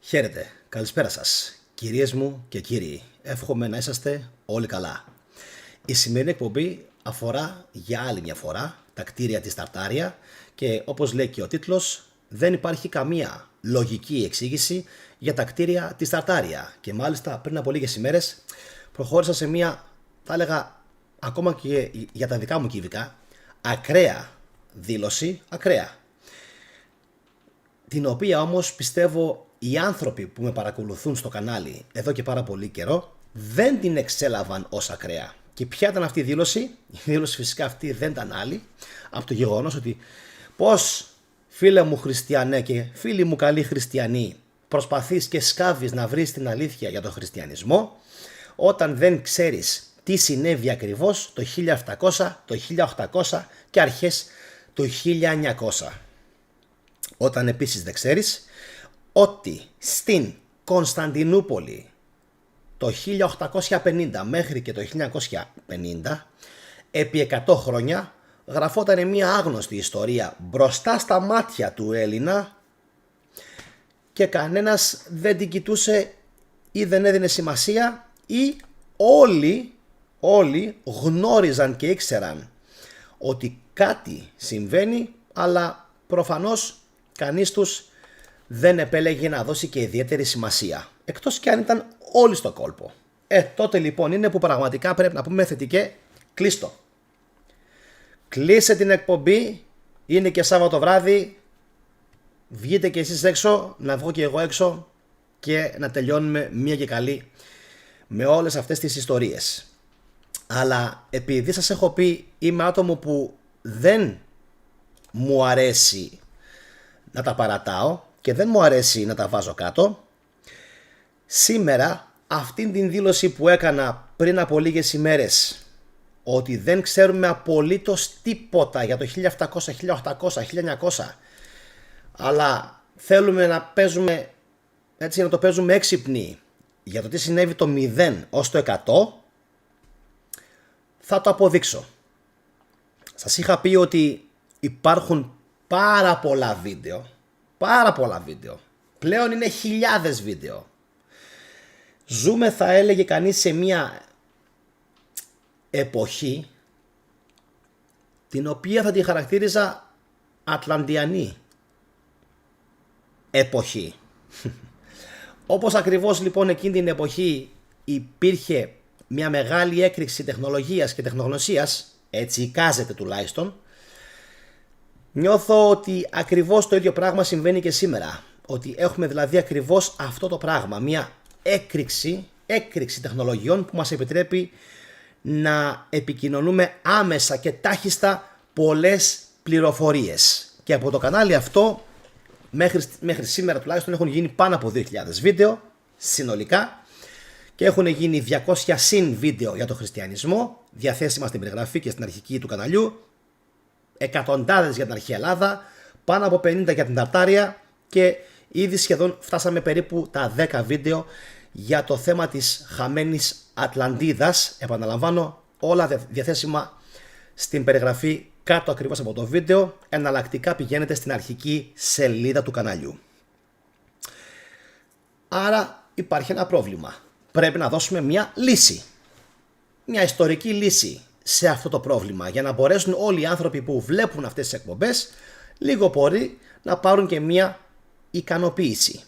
Χαίρετε, καλησπέρα σας, κυρίες μου και κύριοι. Εύχομαι να είσαστε όλοι καλά. Η σημερινή εκπομπή αφορά για άλλη μια φορά τα κτίρια της Ταρτάρια και όπως λέει και ο τίτλος, δεν υπάρχει καμία λογική εξήγηση για τα κτίρια της Ταρτάρια. Και μάλιστα πριν από λίγες ημέρες προχώρησα σε μια, θα έλεγα ακόμα και για τα δικά μου κυβικά, ακραία δήλωση, ακραία. Την οποία όμως πιστεύω οι άνθρωποι που με παρακολουθούν στο κανάλι εδώ και πάρα πολύ καιρό δεν την εξέλαβαν ως ακραία. Και ποια ήταν αυτή η δήλωση? Η δήλωση φυσικά αυτή δεν ήταν άλλη από το γεγονός ότι πως, φίλε μου χριστιανέ και φίλοι μου καλοί χριστιανοί, προσπαθείς και σκάβεις να βρεις την αλήθεια για τον χριστιανισμό όταν δεν ξέρεις τι συνέβη ακριβώς το 1700, το 1800 και αρχές του 1900. Όταν επίσης δεν ξέρεις ότι στην Κωνσταντινούπολη το 1850 μέχρι και το 1950 επί 100 χρόνια γραφόταν μια άγνωστη ιστορία μπροστά στα μάτια του Έλληνα και κανένας δεν την κοιτούσε ή δεν έδινε σημασία ή όλοι γνώριζαν και ήξεραν ότι κάτι συμβαίνει, αλλά προφανώς κανείς τους δεν επέλεγε να δώσει και ιδιαίτερη σημασία, εκτός και αν ήταν όλοι στο κόλπο. Τότε λοιπόν είναι που πραγματικά πρέπει να πούμε θετικέ, κλείστο. Κλείσε την εκπομπή, είναι και Σάββατο βράδυ, βγείτε και εσείς έξω, να βγω και εγώ έξω και να τελειώνουμε μία και καλή με όλες αυτές τις ιστορίες. Αλλά επειδή σας έχω πει, είμαι άτομο που δεν μου αρέσει να τα παρατάω και δεν μου αρέσει να τα βάζω κάτω, σήμερα αυτήν την δήλωση που έκανα πριν από λίγες ημέρες ότι δεν ξέρουμε απολύτως τίποτα για το 1700, 1800, 1900 αλλά θέλουμε να παίζουμε έτσι, να το παίζουμε έξυπνοι για το τι συνέβη το 0 ως το 100, θα το αποδείξω. Σας είχα πει ότι υπάρχουν πάρα πολλά βίντεο, πλέον είναι χιλιάδες βίντεο. Ζούμε, θα έλεγε κανείς, σε μια εποχή την οποία θα τη χαρακτήριζα ατλαντιανή εποχή. Όπως ακριβώς λοιπόν εκείνη την εποχή υπήρχε μια μεγάλη έκρηξη τεχνολογίας και τεχνογνωσίας, έτσι εικάζεται τουλάχιστον, νιώθω ότι ακριβώς το ίδιο πράγμα συμβαίνει και σήμερα. Ότι έχουμε δηλαδή ακριβώς αυτό το πράγμα, μια έκρηξη τεχνολογιών που μας επιτρέπει να επικοινωνούμε άμεσα και τάχιστα πολλές πληροφορίες. Και από το κανάλι αυτό μέχρι σήμερα τουλάχιστον έχουν γίνει πάνω από 2.000 βίντεο συνολικά και έχουν γίνει 200 συν βίντεο για τον χριστιανισμό, διαθέσιμα στην περιγραφή και στην αρχική του καναλιού, εκατοντάδες για την αρχαία Ελλάδα, πάνω από 50 για την Ταρτάρια και ήδη σχεδόν φτάσαμε περίπου τα 10 βίντεο για το θέμα της χαμένης Ατλαντίδας. Επαναλαμβάνω, όλα διαθέσιμα στην περιγραφή κάτω ακριβώς από το βίντεο. Εναλλακτικά πηγαίνετε στην αρχική σελίδα του καναλιού. Άρα υπάρχει ένα πρόβλημα. Πρέπει να δώσουμε μια λύση. Μια ιστορική λύση σε αυτό το πρόβλημα για να μπορέσουν όλοι οι άνθρωποι που βλέπουν αυτές τις εκπομπές λίγο πολύ να πάρουν και μια ικανοποίηση.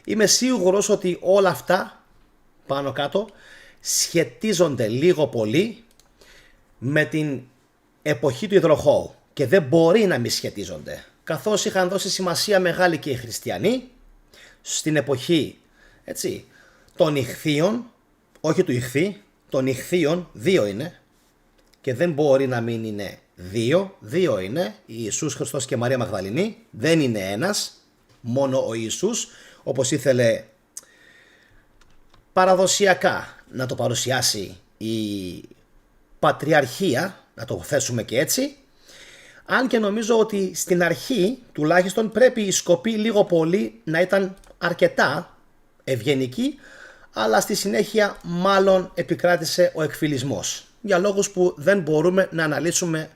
Είμαι σίγουρος ότι όλα αυτά πάνω κάτω σχετίζονται λίγο πολύ με την εποχή του υδροχόου και δεν μπορεί να μη σχετίζονται, καθώς είχαν δώσει σημασία μεγάλη και οι χριστιανοί στην εποχή, έτσι, των ιχθύων, όχι του ιχθύ, των ιχθύων, δύο είναι και δεν μπορεί να μην είναι δύο είναι, Ιησούς Χριστός και Μαρία Μαγδαληνή, δεν είναι ένας, μόνο ο Ιησούς, όπως ήθελε παραδοσιακά να το παρουσιάσει η Πατριαρχία, να το θέσουμε και έτσι, αν και νομίζω ότι στην αρχή τουλάχιστον πρέπει η σκοπή λίγο πολύ να ήταν αρκετά ευγενική, αλλά στη συνέχεια μάλλον επικράτησε ο εκφυλισμός για λόγους που δεν μπορούμε να αναλύσουμε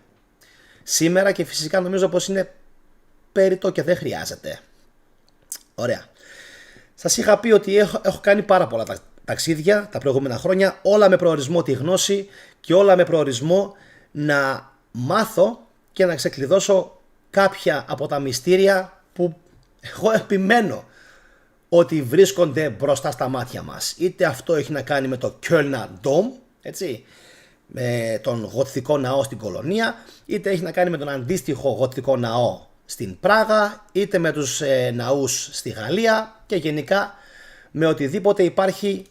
σήμερα και φυσικά νομίζω πως είναι περιττό και δεν χρειάζεται. Ωραία. Σας είχα πει ότι έχω κάνει πάρα πολλά ταξίδια τα προηγούμενα χρόνια, όλα με προορισμό τη γνώση και όλα με προορισμό να μάθω και να ξεκλειδώσω κάποια από τα μυστήρια που εγώ επιμένω ότι βρίσκονται μπροστά στα μάτια μας. Είτε αυτό έχει να κάνει με το Kölner Dom, έτσι, με τον γοτθικό ναό στην Κολονία, είτε έχει να κάνει με τον αντίστοιχο γοτθικό ναό στην Πράγα, είτε με τους ναούς στη Γαλλία και γενικά με οτιδήποτε υπάρχει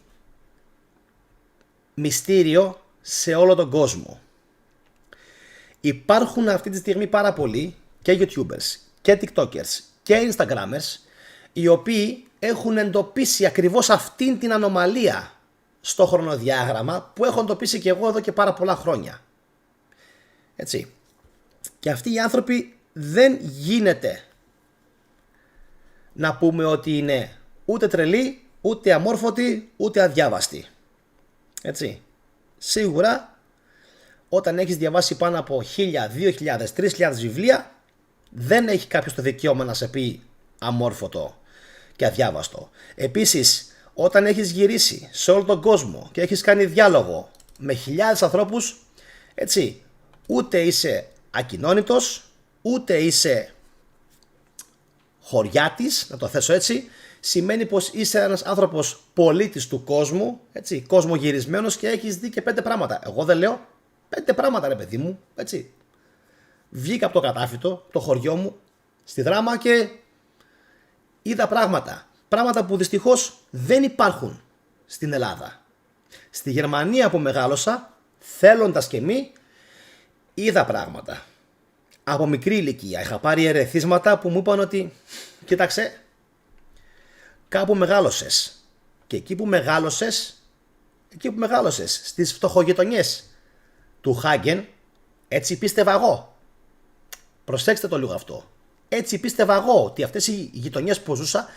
μυστήριο σε όλο τον κόσμο. Υπάρχουν αυτή τη στιγμή πάρα πολλοί και YouTubers και TikTokers και Instagrammers οι οποίοι έχουν εντοπίσει ακριβώς αυτήν την ανομαλία στο χρονοδιάγραμμα που έχω εντοπίσει και εγώ εδώ και πάρα πολλά χρόνια. Έτσι. Και αυτοί οι άνθρωποι δεν γίνεται να πούμε ότι είναι ούτε τρελοί, ούτε αμόρφωτοι, ούτε αδιάβαστοι. Έτσι. Σίγουρα όταν έχεις διαβάσει πάνω από 1.000, 2.000, 3.000 βιβλία δεν έχει κάποιος το δικαίωμα να σε πει αμόρφωτο και αδιάβαστο. Επίσης, όταν έχεις γυρίσει σε όλο τον κόσμο και έχεις κάνει διάλογο με χιλιάδες ανθρώπους, έτσι, ούτε είσαι ακοινώνητος, ούτε είσαι χωριάτης, να το θέσω έτσι, σημαίνει πως είσαι ένας άνθρωπος πολίτης του κόσμου, έτσι, κοσμογυρισμένος και έχεις δει και 5 πράγματα. Εγώ δεν λέω 5 πράγματα ρε παιδί μου, έτσι. Βγήκα από το κατάφυτο, το χωριό μου, στη Δράμα και είδα πράγματα. Πράγματα που δυστυχώς δεν υπάρχουν στην Ελλάδα. Στη Γερμανία που μεγάλωσα, θέλοντας και μη, είδα πράγματα. Από μικρή ηλικία είχα πάρει ερεθίσματα που μου είπαν ότι κοίταξε, κάπου μεγάλωσες. Και εκεί που μεγάλωσες, στις φτωχογειτονιές του Χάγκεν, έτσι πίστευα εγώ. Προσέξτε το λίγο αυτό. Έτσι πίστευα εγώ ότι αυτές οι γειτονιές που ζούσα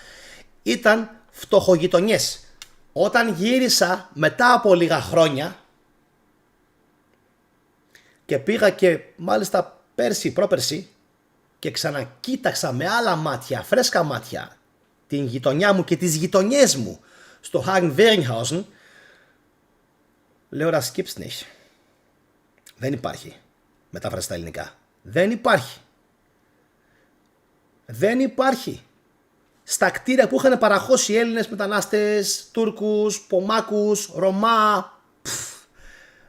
ήταν φτωχογειτονιές. Όταν γύρισα μετά από λίγα χρόνια και πήγα και μάλιστα πρόπερση και ξανακοίταξα με άλλα μάτια, φρέσκα μάτια, την γειτονιά μου και τις γειτονιές μου στο Hagen Weringhausen, λέω das gibt's nicht. Δεν υπάρχει μετάφραση στα ελληνικά. Δεν υπάρχει. Δεν υπάρχει. Στα κτίρια που είχαν παραχώσει Έλληνες μετανάστες, Τούρκους, Πομάκους, Ρωμά,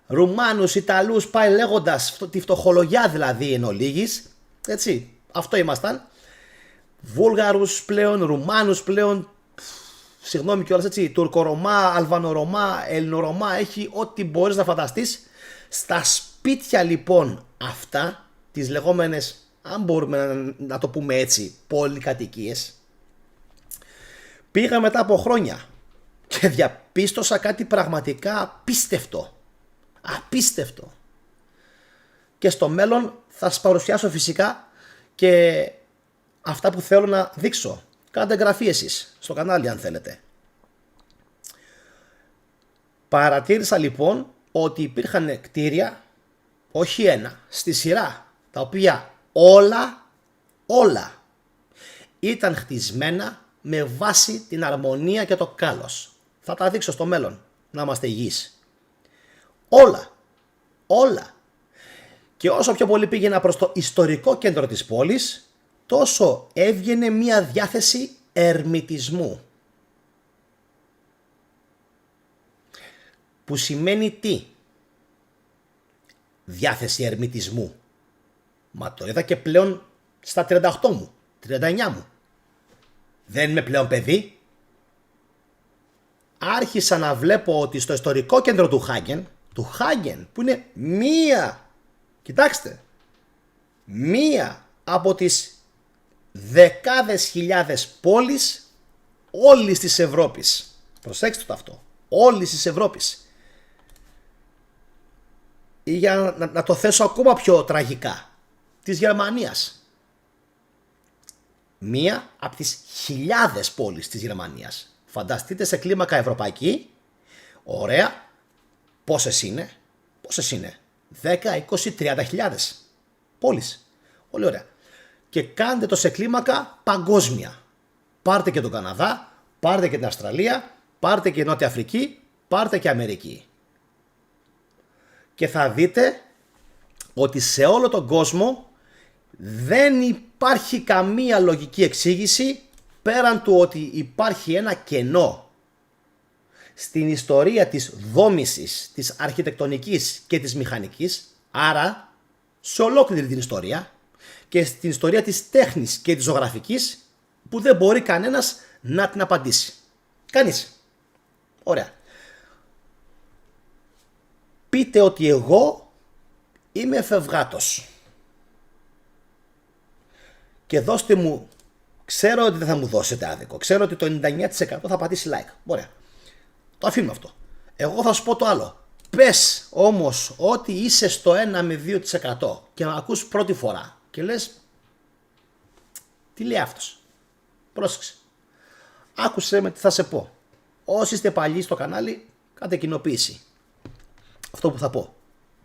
Ρουμάνους, Ιταλούς, πάει λέγοντας, τη φτωχολογιά δηλαδή εν ολίγης, έτσι, αυτό ήμασταν. Βούλγαρους πλέον, Ρουμάνους πλέον, συγγνώμη κιόλας, έτσι, Τουρκορωμά, Αλβανορωμά, Ελληνορωμά, έχει ό,τι μπορείς να φανταστείς. Στα σπίτια λοιπόν αυτά, τις λεγόμενες, αν μπορούμε να το πούμε έτσι, πολυκατοικίες, πήγα μετά από χρόνια και διαπίστωσα κάτι πραγματικά απίστευτο. Απίστευτο. Και στο μέλλον θα σας παρουσιάσω φυσικά και αυτά που θέλω να δείξω. Κάντε εγγραφή εσείς στο κανάλι αν θέλετε. Παρατήρησα λοιπόν ότι υπήρχαν κτίρια, όχι ένα, στη σειρά, τα οποία όλα ήταν χτισμένα με βάση την αρμονία και το κάλος. Θα τα δείξω στο μέλλον, να είμαστε υγιείς. Όλα. Και όσο πιο πολύ πήγαινα προς το ιστορικό κέντρο της πόλης, τόσο έβγαινε μια διάθεση ερμητισμού. Που σημαίνει τι? Διάθεση ερμητισμού. Μα το είδα και πλέον στα 38 μου, 39 μου. Δεν είμαι πλέον παιδί. Άρχισα να βλέπω ότι στο ιστορικό κέντρο του Χάγκεν, που είναι μία από τις δεκάδες χιλιάδες πόλεις όλης της Ευρώπης. Προσέξτε το αυτό. Όλης της Ευρώπης. Ή για να το θέσω ακόμα πιο τραγικά, της Γερμανίας. Μία από τις χιλιάδες πόλεις της Γερμανίας. Φανταστείτε σε κλίμακα ευρωπαϊκή, ωραία, πόσες είναι, 10, 20, 30 χιλιάδες πόλεις. Πολύ ωραία. Και κάντε το σε κλίμακα παγκόσμια. Πάρτε και τον Καναδά, πάρτε και την Αυστραλία, πάρτε και Νότια Αφρική, πάρτε και Αμερική. Και θα δείτε ότι σε όλο τον κόσμο δεν υπάρχει καμία λογική εξήγηση πέραν του ότι υπάρχει ένα κενό στην ιστορία της δόμησης, της αρχιτεκτονικής και της μηχανικής, άρα σε ολόκληρη την ιστορία και στην ιστορία της τέχνης και της ζωγραφικής, που δεν μπορεί κανένας να την απαντήσει. Κανείς. Ωραία. Πείτε ότι εγώ είμαι εφευγάτος και δώστε μου, ξέρω ότι δεν θα μου δώσετε άδικο, ξέρω ότι το 99% θα πατήσει like. Ωραία. Το αφήνουμε αυτό. Εγώ θα σου πω το άλλο. Πες όμως ότι είσαι στο 1 με 2% και με ακούς πρώτη φορά και λες, τι λέει αυτός. Πρόσεξε. Άκουσε με τι θα σε πω. Όσοι είστε παλιοί στο κανάλι, κάντε κοινοποίηση. Αυτό που θα πω.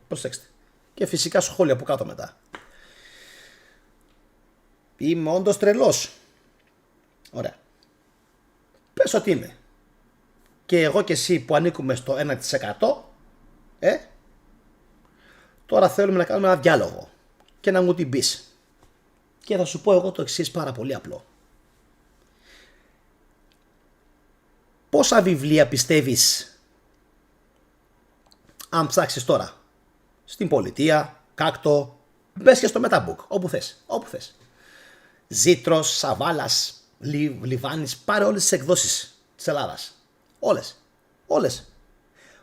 Προσέξτε. Και φυσικά σχόλια από κάτω μετά. Είμαι όντως τρελός. Ωραία. Πες ότι είμαι. Και εγώ και εσύ που ανήκουμε στο 1%, τώρα θέλουμε να κάνουμε ένα διάλογο και να μου την πεις. Και θα σου πω εγώ το εξής πάρα πολύ απλό. Πόσα βιβλία πιστεύεις, αν ψάξεις τώρα, στην Πολιτεία, Κάκτο, μπες και στο Metabook, όπου θες. Ζήτρος, Σαβάλας, Λιβάνης, πάρε όλες τις εκδόσεις της Ελλάδας. Όλες.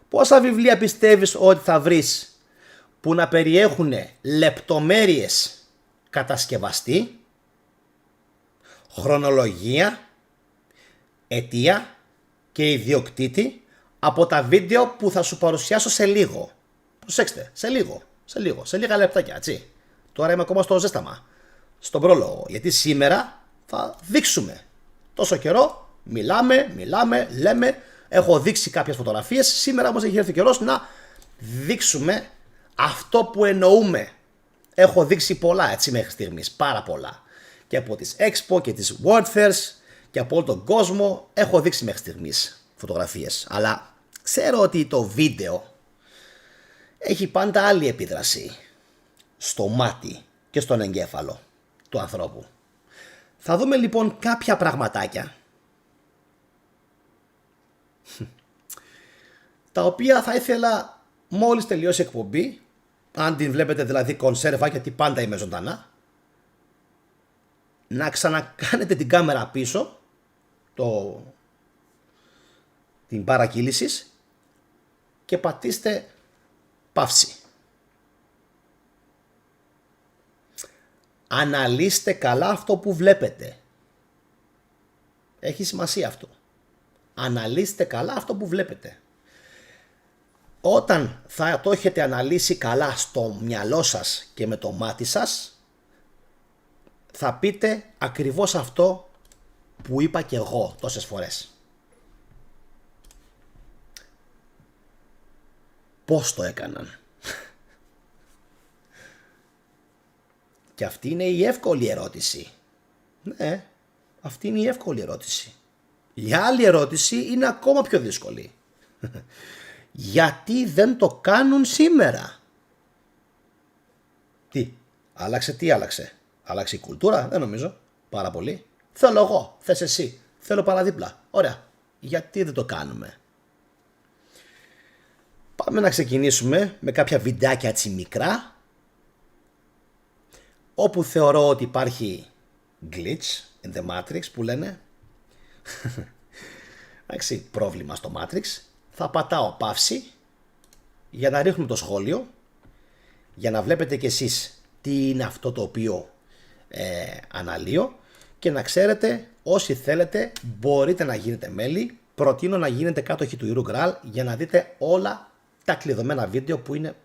Πόσα βιβλία πιστεύεις ότι θα βρεις που να περιέχουν λεπτομέρειες κατασκευαστή, χρονολογία, αιτία και ιδιοκτήτη από τα βίντεο που θα σου παρουσιάσω σε λίγο. Προσέξτε, σε λίγα λεπτάκια, έτσι. Τώρα είμαι ακόμα στο ζέσταμα, στον πρόλογο, γιατί σήμερα θα δείξουμε. Τόσο καιρό μιλάμε, λέμε, έχω δείξει κάποιες φωτογραφίες, σήμερα όμως έχει έρθει ο καιρός να δείξουμε αυτό που εννοούμε. Έχω δείξει πολλά έτσι μέχρι στιγμής, πάρα πολλά. Και από τις Expo και τις World Fairs και από όλο τον κόσμο έχω δείξει μέχρι στιγμής φωτογραφίες. Αλλά ξέρω ότι το βίντεο έχει πάντα άλλη επίδραση στο μάτι και στον εγκέφαλο του ανθρώπου. Θα δούμε λοιπόν κάποια πραγματάκια τα οποία θα ήθελα μόλις τελειώσει η εκπομπή, αν την βλέπετε δηλαδή κονσέρβα, γιατί πάντα είμαι ζωντανά, να ξανακάνετε την κάμερα πίσω, την παρακύλησης, και πατήστε παύση. Αναλύστε καλά αυτό που βλέπετε. Έχει σημασία αυτό. Αναλύστε καλά αυτό που βλέπετε. Όταν θα το έχετε αναλύσει καλά στο μυαλό σας και με το μάτι σας, θα πείτε ακριβώς αυτό που είπα και εγώ τόσες φορές. Πώς το έκαναν? Και αυτή είναι η εύκολη ερώτηση. Ναι, αυτή είναι η εύκολη ερώτηση. Η άλλη ερώτηση είναι ακόμα πιο δύσκολη. Γιατί δεν το κάνουν σήμερα? Τι άλλαξε? Άλλαξε η κουλτούρα? Δεν νομίζω. Πάρα πολύ. Θέλω εγώ, θες εσύ, θέλω παραδίπλα. Ωραία. Γιατί δεν το κάνουμε? Πάμε να ξεκινήσουμε με κάποια βιντεάκια έτσι μικρά, όπου θεωρώ ότι υπάρχει glitch in the Matrix που λένε. Εντάξει, πρόβλημα στο Matrix. Θα πατάω παύση για να ρίχνουμε το σχόλιο, για να βλέπετε κι εσείς τι είναι αυτό το οποίο αναλύω, και να ξέρετε, όσοι θέλετε μπορείτε να γίνετε μέλη. Προτείνω να γίνετε κάτοχοι του Ιερού Γκράλ για να δείτε όλα τα κλειδωμένα βίντεο που είναι,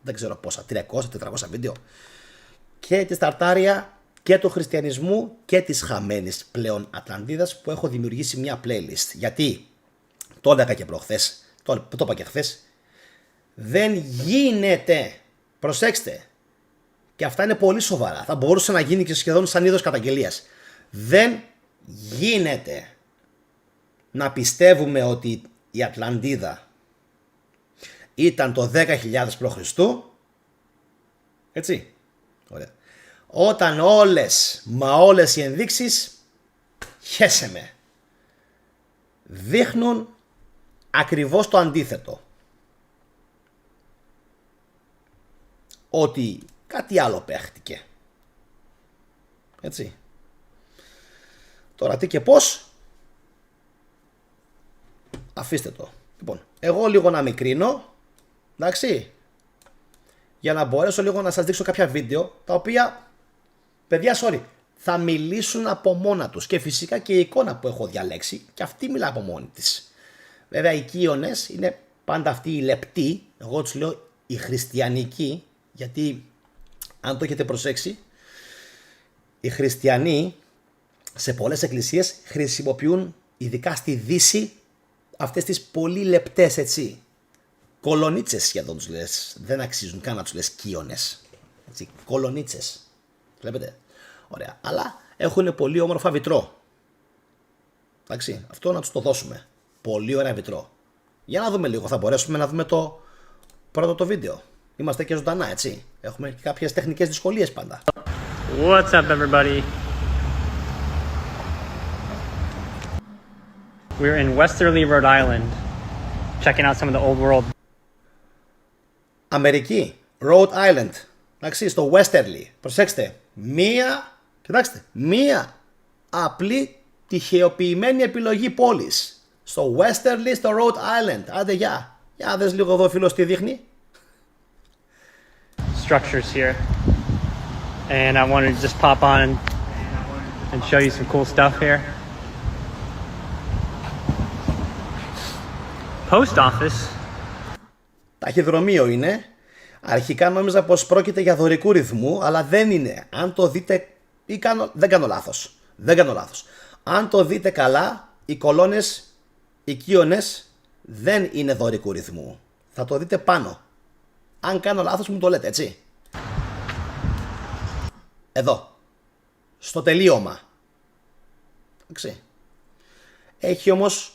δεν ξέρω πόσα, 300-400 βίντεο, και τη Ταρτάρια και του χριστιανισμού και της χαμένης πλέον Ατλαντίδας, που έχω δημιουργήσει μια playlist. Γιατί, το έλεγα και προχθές, το είπα και χθες, δεν γίνεται, προσέξτε, και αυτά είναι πολύ σοβαρά, θα μπορούσε να γίνει και σχεδόν σαν είδος καταγγελίας, δεν γίνεται να πιστεύουμε ότι η Ατλαντίδα ήταν το 10.000 π.Χ. Έτσι. Ωραία. Όταν όλες οι ενδείξεις, χέσε με, δείχνουν ακριβώς το αντίθετο. Ότι κάτι άλλο παίχτηκε. Έτσι. Τώρα τι και πώς, αφήστε το. Λοιπόν, εγώ λίγο να μικρύνω, εντάξει, για να μπορέσω λίγο να σας δείξω κάποια βίντεο, τα οποία, παιδιά, sorry, θα μιλήσουν από μόνα τους. Και φυσικά και η εικόνα που έχω διαλέξει, και αυτή μιλά από μόνη της. Βέβαια, οι κύονες είναι πάντα αυτοί οι λεπτοί, εγώ τους λέω οι χριστιανικοί, γιατί αν το έχετε προσέξει, οι χριστιανοί σε πολλές εκκλησίες χρησιμοποιούν, ειδικά στη Δύση, αυτές τις πολύ λεπτές, έτσι, κολονίτσες σχεδόν τους λες, δεν αξίζουν καν να τους λες κύονες, έτσι, κολονίτσες, βλέπετε, ωραία, αλλά έχουν πολύ όμορφα βιτρό, εντάξει, αυτό να τους το δώσουμε, πολύ ωραία βιτρό. Για να δούμε λίγο, θα μπορέσουμε να δούμε το πρώτο το βίντεο, είμαστε και ζωντανά, έτσι, έχουμε και κάποιες τεχνικές δυσκολίες πάντα. What's up, everybody? We're in Westerly, Rhode Island, checking out some of the old world. Αμερική, Rhode Island, εντάξει, στο Westerly, προσέξτε, κοιτάξτε, μία απλή τυχεοποιημένη επιλογή πόλης, στο Westerly, στο Rhode Island, άντε γεια, για δες λίγο εδώ φίλος τι δείχνει. Structures here, and I wanted to just pop on and show you some cool stuff here. Post office. Ταχυδρομείο είναι. Αρχικά νόμιζα πως πρόκειται για δωρικού ρυθμού, αλλά δεν είναι. Αν το δείτε, δεν κάνω λάθος. Αν το δείτε καλά, οι κολόνες, οι κύονες δεν είναι δωρικού ρυθμού. Θα το δείτε πάνω. Αν κάνω λάθος μου το λέτε, έτσι. Εδώ. Στο τελείωμα. Εντάξει. Έχει όμως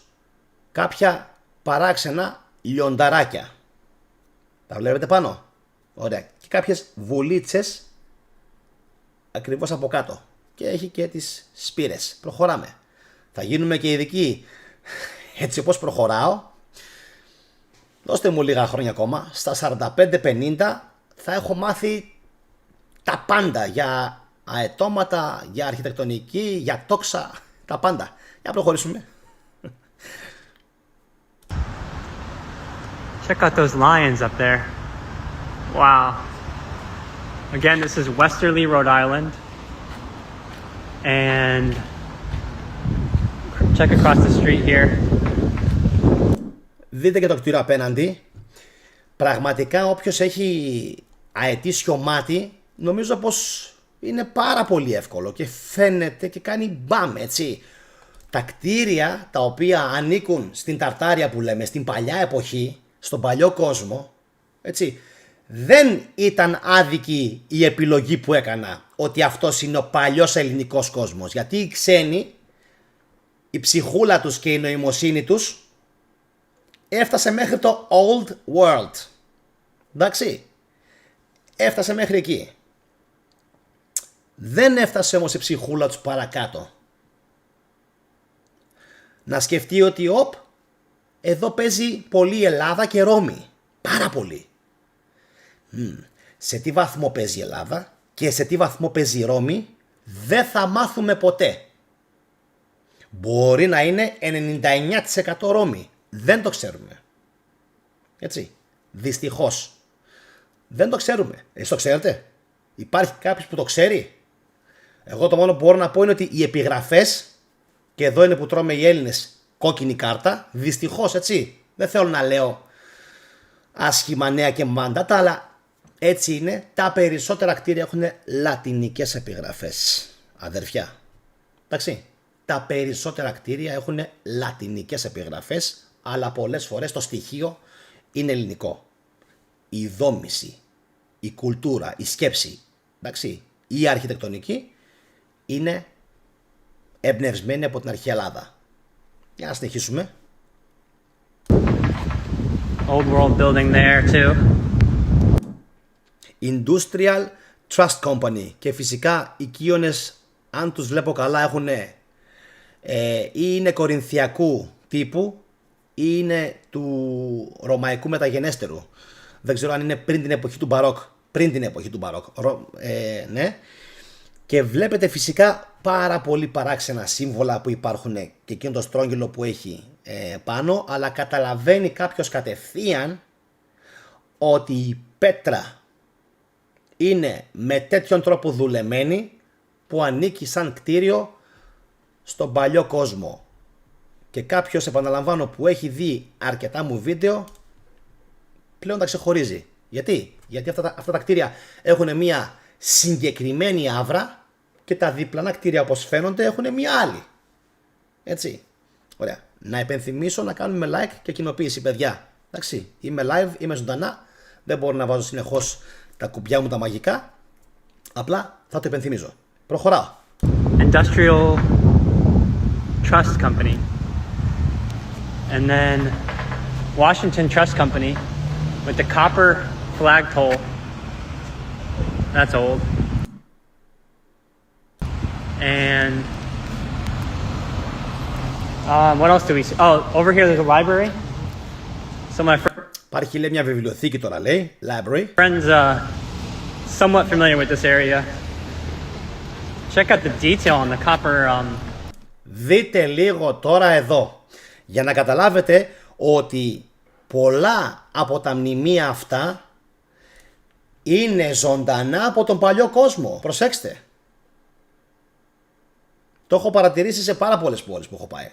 κάποια παράξενα λιονταράκια. Τα βλέπετε πάνω. Ωραία. Και κάποιες βουλίτσες ακριβώς από κάτω. Και έχει και τις σπήρες. Προχωράμε. Θα γίνουμε και ειδικοί. Έτσι όπως προχωράω, δώστε μου λίγα χρόνια ακόμα. Στα 45-50 θα έχω μάθει τα πάντα για αετώματα, για αρχιτεκτονική, για τόξα, τα πάντα. Για να προχωρήσουμε. Check out those lions up there. Wow. Again, this is Westerly, Rhode Island. And check across the street here. Δείτε και το κτίριο απέναντι. Πραγματικά όποιος έχει αετήσιο μάτι, νομίζω πως είναι πάρα πολύ εύκολο και φαίνεται και κάνει μπαμ, έτσι. Τα κτίρια τα οποία ανήκουν στην Ταρτάρια που λέμε, στην παλιά εποχή, στον παλιό κόσμο, έτσι, δεν ήταν άδικη η επιλογή που έκανα ότι αυτός είναι ο παλιός ελληνικός κόσμος, γιατί οι ξένοι, η ψυχούλα τους και η νοημοσύνη τους έφτασε μέχρι το Old World, εντάξει, έφτασε μέχρι εκεί. Δεν έφτασε όμως η ψυχούλα τους παρακάτω. Να σκεφτεί ότι εδώ παίζει πολύ Ελλάδα και Ρώμη. Πάρα πολύ. Σε τι βαθμό παίζει η Ελλάδα και σε τι βαθμό παίζει η Ρώμη δεν θα μάθουμε ποτέ. Μπορεί να είναι 99% Ρώμη. Δεν το ξέρουμε. Έτσι. Δυστυχώς. Δεν το ξέρουμε. Εσείς το ξέρετε? Υπάρχει κάποιος που το ξέρει? Εγώ το μόνο που μπορώ να πω είναι ότι οι επιγραφές, και εδώ είναι που τρώμε οι Έλληνες κόκκινη κάρτα, δυστυχώς, έτσι. Δεν θέλω να λέω άσχημα νέα και μάντατα, αλλά έτσι είναι. Τα περισσότερα κτίρια έχουν λατινικές επιγραφές, αδερφιά. Εντάξει. Τα περισσότερα κτίρια έχουν λατινικές επιγραφές, αλλά πολλές φορές το στοιχείο είναι ελληνικό. Η δόμηση, η κουλτούρα, η σκέψη, εντάξει, η αρχιτεκτονική είναι εμπνευσμένη από την αρχαία Ελλάδα. Για να συνεχίσουμε. Old world building there too. Industrial Trust Company. Και φυσικά οι Κύονες, αν τους βλέπω καλά, έχουν ή είναι κορινθιακού τύπου ή είναι του ρωμαϊκού μεταγενέστερου. Δεν ξέρω αν είναι πριν την εποχή του Μπαρόκ. Πριν την εποχή του Μπαρόκ. Ναι. Και βλέπετε φυσικά πάρα πολύ παράξενα σύμβολα που υπάρχουν και εκείνο το στρόγγυλο που έχει πάνω, αλλά καταλαβαίνει κάποιος κατευθείαν ότι η πέτρα είναι με τέτοιον τρόπο δουλεμένη που ανήκει σαν κτίριο στον παλιό κόσμο. Και κάποιος, επαναλαμβάνω, που έχει δει αρκετά μου βίντεο, πλέον τα ξεχωρίζει. Γιατί? Γιατί αυτά τα κτίρια έχουν μια συγκεκριμένη άβρα και τα διπλανά κτίρια, όπως φαίνονται, έχουν μια άλλη. Έτσι. Ωραία. Να υπενθυμίσω να κάνουμε like και κοινοποίηση, παιδιά. Εντάξει. Είμαι live, είμαι ζωντανά. Δεν μπορώ να βάζω συνεχώς τα κουμπιά μου τα μαγικά. Απλά θα το υπενθυμίζω. Προχωράω. Industrial Trust Company. And then Washington Trust Company with the copper flagpole. That's old. And what else do we see? Oh, over here there's a library. So my Υπάρχει, λέει, μια βιβλιοθήκη τώρα, λέει, library. friends somewhat familiar with this area. Check out the detail on the copper. Δείτε λίγο τώρα εδώ, για να καταλάβετε ότι πολλά από τα μνημεία αυτά είναι ζωντανά από τον παλιό κόσμο. Προσέξτε. Το έχω παρατηρήσει σε πάρα πολλές πόλεις που έχω πάει.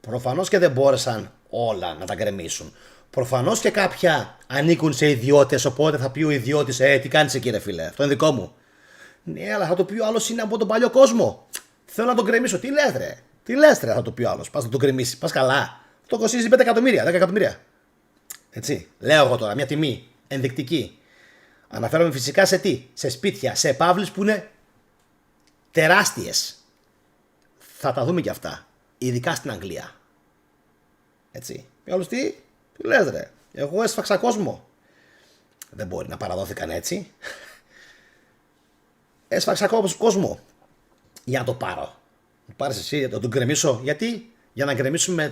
Προφανώς και δεν μπόρεσαν όλα να τα γκρεμίσουν. Προφανώς και κάποια ανήκουν σε ιδιώτες, οπότε θα πει ο ιδιώτης, τι κάνεις εκεί ρε φίλε, αυτό είναι δικό μου. Ναι, αλλά θα το πει ο άλλος είναι από τον παλιό κόσμο. Θέλω να τον γκρεμίσω. Τι λες ρε, θα το πει ο άλλος. Πας να τον γκρεμίσει, πας καλά. Αυτό κοστίζει 5 εκατομμύρια, 10 εκατομμύρια. Έτσι, λέω εγώ τώρα μια τιμή ενδεικτική. Αναφέρομαι φυσικά σε τι, σε σπίτια, σε επαύλεις που είναι τεράστιες. Θα τα δούμε και αυτά, ειδικά στην Αγγλία. Έτσι, και άλλος τι λες ρε, εγώ έσφαξα κόσμο. Δεν μπορεί να παραδόθηκαν έτσι. Έσφαξα κόσμο για να το πάρω. Πάρεις εσύ, να τον γκρεμίσω. Γιατί? Για να γκρεμίσουμε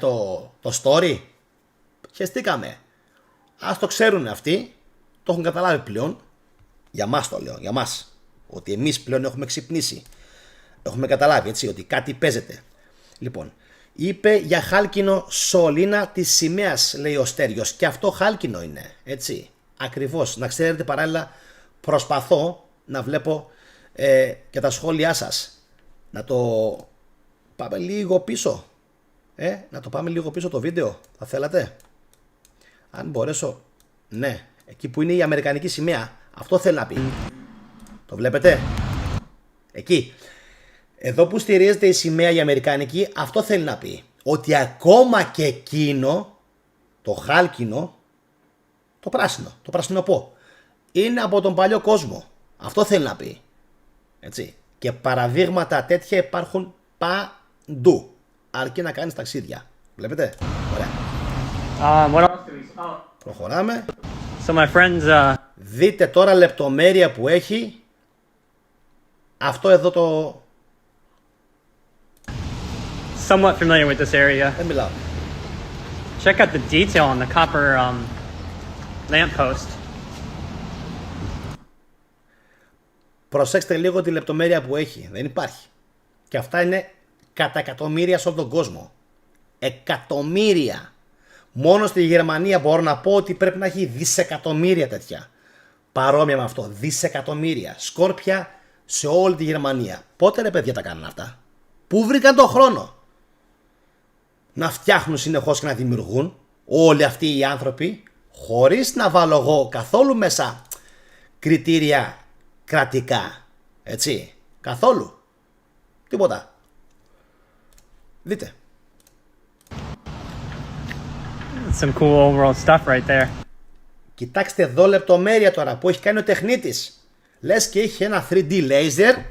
το story. Χεστήκαμε. Ας το ξέρουν αυτοί. Το έχουν καταλάβει πλέον. Για μας το λέω, για μας. Ότι εμείς πλέον έχουμε ξυπνήσει. Έχουμε καταλάβει, έτσι, ότι κάτι παίζεται. Λοιπόν, είπε για χάλκινο σωλήνα της σημαίας, λέει ο Στέριος. Και αυτό χάλκινο είναι, έτσι. Ακριβώς. Να ξέρετε, παράλληλα προσπαθώ να βλέπω και τα σχόλιά σας. Να το πάμε λίγο πίσω. Να το πάμε λίγο πίσω το βίντεο. Θα θέλατε? Αν μπορέσω. Ναι, εκεί που είναι η αμερικανική σημαία. Αυτό θέλει να πει. Το βλέπετε? Εκεί. Εδώ που στηρίζεται η σημαία η αμερικανική, αυτό θέλει να πει. Ότι ακόμα και εκείνο, το χάλκινο, το πράσινο είναι από τον παλιό κόσμο. Αυτό θέλει να πει. Έτσι. Και παραδείγματα τέτοια υπάρχουν παντού. Αρκεί να κάνεις ταξίδια. Βλέπετε? Ωραία. Προχωράμε. So my friends, Δείτε τώρα λεπτομέρεια που έχει αυτό εδώ το... somewhat familiar with this area. Δεν μιλάω. Check out the detail on the copper lamppost. Προσέξτε λίγο τη λεπτομέρεια που έχει. Δεν υπάρχει. Και αυτά είναι κατά εκατομμύρια σε όλο τον κόσμο. Εκατομμύρια. Μόνο στη Γερμανία μπορώ να πω ότι πρέπει να έχει δισεκατομμύρια τέτοια. Παρόμοια με αυτό. Δισεκατομμύρια. Σκόρπια σε όλη τη Γερμανία. Πότε ρε παιδιά τα κάνουν αυτά? Πού βρήκαν τον χρόνο να φτιάχνουν συνεχώς και να δημιουργούν όλοι αυτοί οι άνθρωποι, χωρίς να βάλω εγώ καθόλου μέσα κριτήρια κρατικά. Έτσι. Καθόλου. Τίποτα. Δείτε. Some cool overall stuff right there. Κοιτάξτε εδώ λεπτομέρεια τώρα που έχει κάνει ο τεχνίτης. Λες και είχε ένα 3D laser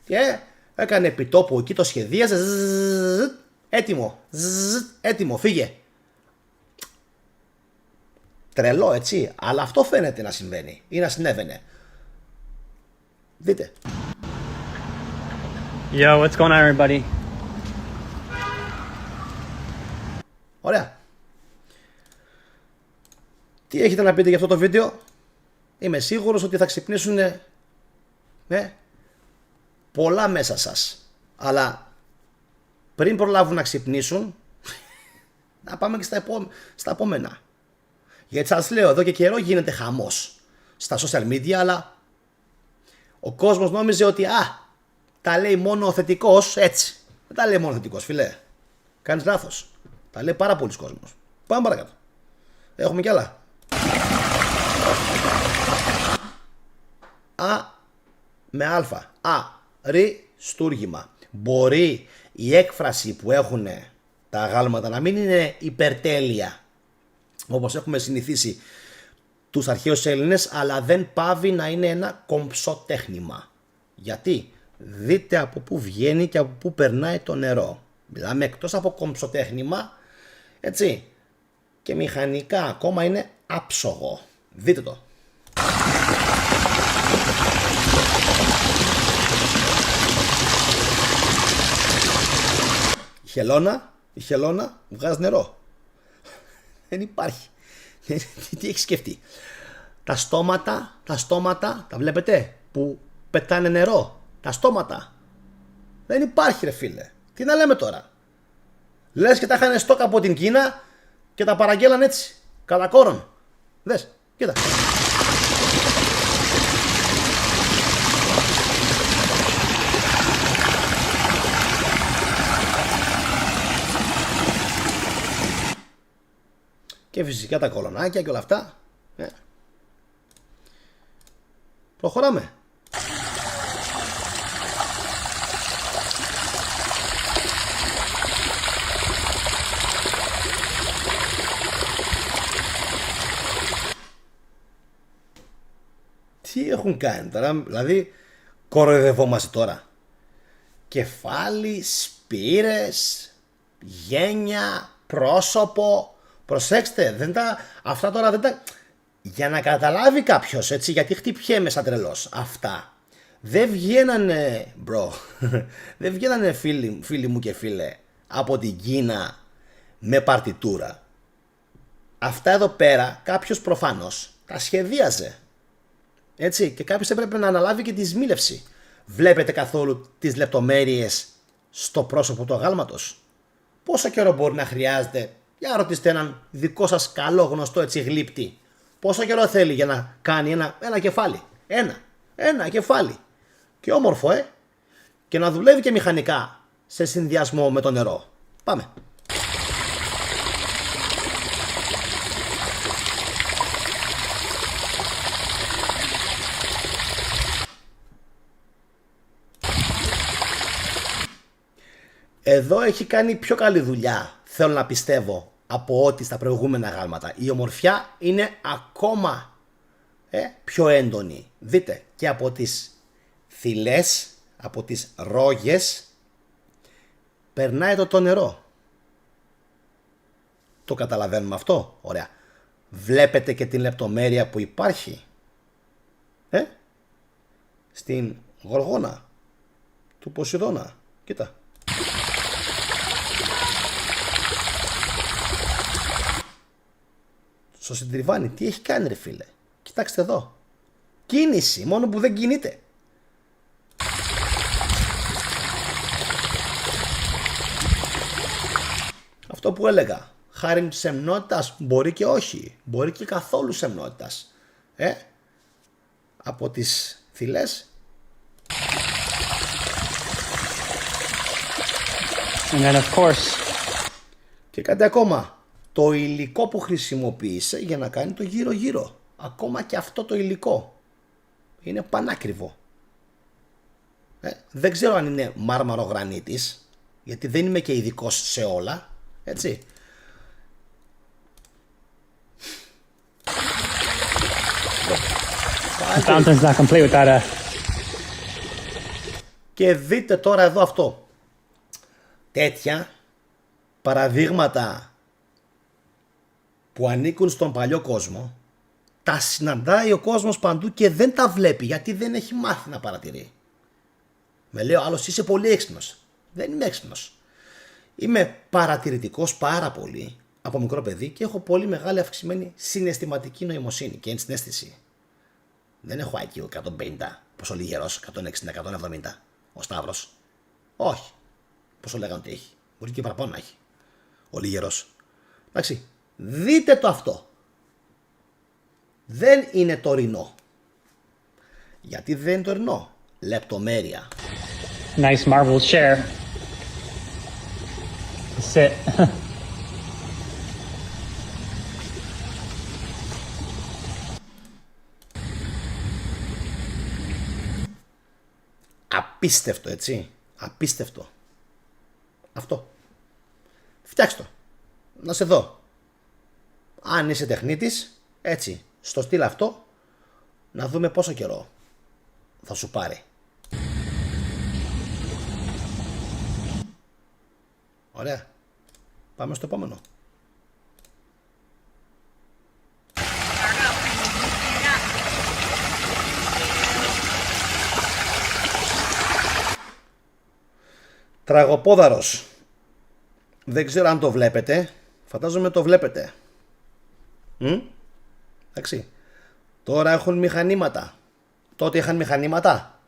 και Έκανε επιτόπου, εκεί το σχεδίαζε. Έτοιμο. Έτοιμο, φύγε. Τρελό, έτσι. Αλλά αυτό φαίνεται να συμβαίνει ή να συνέβαινε. Δείτε. Yo, what's going on, everybody? Ωραία. Τι έχετε να πείτε για αυτό το βίντεο? Είμαι σίγουρος ότι θα ξυπνήσουν πολλά μέσα σας. Αλλά πριν προλάβουν να ξυπνήσουν, να πάμε και στα επόμενα. Γιατί σας λέω, εδώ και καιρό γίνεται χαμός στα social media, αλλά ο κόσμος νόμιζε ότι τα λέει μόνο ο θετικός, έτσι. Δεν τα λέει μόνο ο θετικός, φιλέ. Κάνεις λάθος. Τα λέει πάρα πολλοί κόσμος. Πάμε παρακάτω. Έχουμε κι άλλα. Με α. Αριστούργημα. Μπορεί η έκφραση που έχουν τα γάλματα να μην είναι υπερτέλεια, όπως έχουμε συνηθίσει τους αρχαίους Έλληνες, αλλά δεν πάβει να είναι ένα κομψό τέχνημα. Γιατί? Δείτε από πού βγαίνει και από πού περνάει το νερό. Μιλάμε εκτός από κομψοτέχνημα, έτσι, και μηχανικά ακόμα είναι άψογο. Δείτε το. Η χελώνα βγάζει νερό. Δεν υπάρχει. Τι έχει σκεφτεί? Τα στόματα, τα βλέπετε που πετάνε νερό? Τα στόματα. Δεν υπάρχει, ρε φίλε. Τι να λέμε τώρα? Λες και τα είχαν στόκ από την Κίνα και τα παραγγέλαν έτσι, κατά κόρον. Δες, κοίτα. Και φυσικά τα κολονάκια και όλα αυτά. Προχωράμε. Τι έχουν κάνει τώρα? Δηλαδή κοροϊδευόμαστε τώρα. Κεφάλι, σπήρες, γένια, πρόσωπο. Προσέξτε, αυτά τώρα δεν τα... Για να καταλάβει κάποιος, έτσι, γιατί χτυπιέμαι σαν τρελός. Αυτά δεν βγαίνανε, δεν βγαίνανε φίλοι μου και φίλε από την Κίνα με παρτιτούρα. Αυτά εδώ πέρα κάποιος προφανώς τα σχεδίαζε, έτσι, και κάποιος έπρεπε να αναλάβει και τη σμήλευση. Βλέπετε καθόλου τις λεπτομέρειες στο πρόσωπο του αγάλματος? Πόσο καιρό μπορεί να χρειάζεται? Για ρωτήστε έναν δικό σας καλό γνωστό, έτσι, γλύπτη. Πόσο καιρό θέλει για να κάνει ένα κεφάλι? Ένα κεφάλι. Και όμορφο, και να δουλεύει και μηχανικά σε συνδυασμό με το νερό. Πάμε. Εδώ έχει κάνει πιο καλή δουλειά, θέλω να πιστεύω, από ό,τι στα προηγούμενα γάλματα. Η ομορφιά είναι ακόμα πιο έντονη. Δείτε, και από τις θυλές, από τις ρόγες περνάει το νερό. Το καταλαβαίνουμε αυτό? Ωραία. Βλέπετε και την λεπτομέρεια που υπάρχει στην γοργόνα του Ποσειδώνα. Κοίτα. Στο συντριβάνι, τι έχει κάνει, ρε φίλε? Κοιτάξτε εδώ. Κίνηση, μόνο που δεν κινείται. Αυτό που έλεγα, χάρη σεμνότητας, μπορεί και όχι, μπορεί και καθόλου σεμνότητας. Από τις θυλές. And then of course. Και κάτι ακόμα. Το υλικό που χρησιμοποίησε για να κάνει το γύρω-γύρω. Ακόμα και αυτό το υλικό είναι πανάκριβο. Δεν ξέρω αν είναι μάρμαρο γρανίτης, γιατί δεν είμαι και ειδικός σε όλα, έτσι. The fountain's not complete without a Και δείτε τώρα εδώ αυτό. Τέτοια παραδείγματα που ανήκουν στον παλιό κόσμο τα συναντάει ο κόσμος παντού και δεν τα βλέπει γιατί δεν έχει μάθει να παρατηρεί. Με λέει ο άλλος, είσαι πολύ έξυπνος. Δεν είμαι έξυπνος. Είμαι παρατηρητικός πάρα πολύ από μικρό παιδί και έχω πολύ μεγάλη αυξημένη συναισθηματική νοημοσύνη και ενσυναίσθηση. Δεν έχω IQ 150, πόσο λιγερός, 160, 170, ο Σταύρος. Όχι. Πόσο λέγανε ότι έχει. Μπορεί και παραπάνω να έχει. Ο λιγερός. Εντάξει. Δείτε το αυτό. Δεν είναι τωρινό. Γιατί δεν είναι τωρινό. Λεπτομέρεια. Nice marble chair to sit. Απίστευτο, έτσι. Απίστευτο. Αυτό. Φτιάξτε το. Να σε δω. Αν είσαι τεχνίτης, έτσι, στο στυλ αυτό, να δούμε πόσο καιρό θα σου πάρει. Ωραία. Πάμε στο επόμενο. Τραγοπόδαρος. Δεν ξέρω αν το βλέπετε. Φαντάζομαι το βλέπετε. Εντάξει. Τώρα έχουν μηχανήματα. Τότε είχαν μηχανήματα.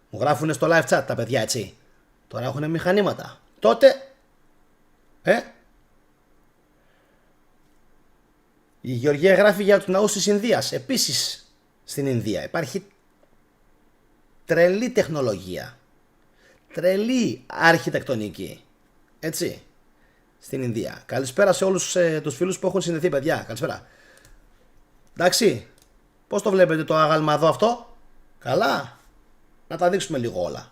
Μου γράφουνε στο live chat τα παιδιά, έτσι. Τώρα έχουν μηχανήματα. Τότε η Γεωργία γράφει για τους ναούς της Ινδίας. Επίσης στην Ινδία υπάρχει τρελή τεχνολογία. Τρελή αρχιτεκτονική. Έτσι. Στην Ινδία. Καλησπέρα σε όλους τους φίλους που έχουν συνδεθεί, παιδιά. Καλησπέρα. Εντάξει. Πώς το βλέπετε το άγαλμα εδώ αυτό? Καλά. Να τα δείξουμε λίγο όλα.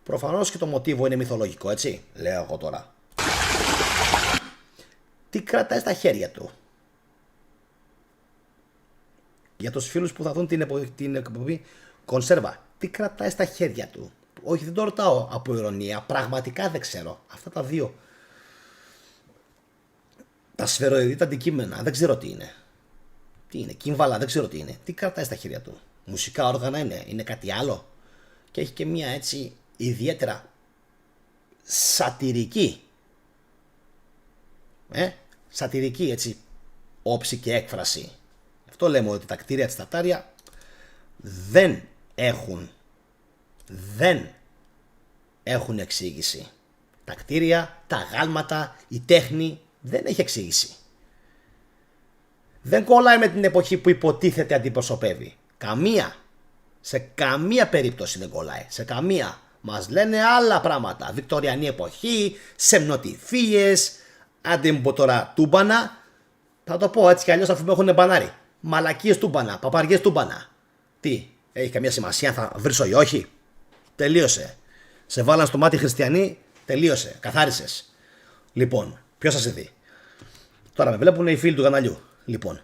Προφανώς και το μοτίβο είναι μυθολογικό, έτσι. Λέω εγώ τώρα. Τι κρατάει στα χέρια του? Για τους φίλους που θα δουν την εκπομπή κονσέρβα. Τι κρατάει στα χέρια του? Όχι, δεν το ρωτάω από ειρωνία. Πραγματικά δεν ξέρω. Αυτά τα δύο. Τα σφαιροειδή τα αντικείμενα. Δεν ξέρω τι είναι. Τι είναι? Κύμβαλα, δεν ξέρω τι είναι. Τι κρατάει στα χέρια του? Μουσικά όργανα είναι? Είναι κάτι άλλο? Και έχει και μία έτσι ιδιαίτερα σατυρική. Σατυρική έτσι όψη και έκφραση. Αυτό λέμε ότι τα κτίρια της Τατάρια δεν έχουν εξήγηση. Τα κτίρια, τα αγάλματα, η τέχνη δεν έχει εξήγηση. Δεν κολλάει με την εποχή που υποτίθεται αντιπροσωπεύει. Καμία. Σε καμία περίπτωση δεν κολλάει. Σε καμία. Μας λένε άλλα πράγματα. Βικτωριανή εποχή, σεμνοτυφίες, άντε μου πω τώρα τούμπανα. Θα το πω έτσι κι αλλιώς αφού με έχουν μπανάρει. Μαλακίες τούμπανα, παπαριές τούμπανα. Τι, έχει καμία σημασία αν θα βρίσω ή όχι? Τελείωσε. Σε βάλαν στο μάτι χριστιανοί, τελείωσε. Καθάρισες. Λοιπόν, ποιος θα σε δει? Τώρα με βλέπουν οι φίλοι του καναλιού. Λοιπόν,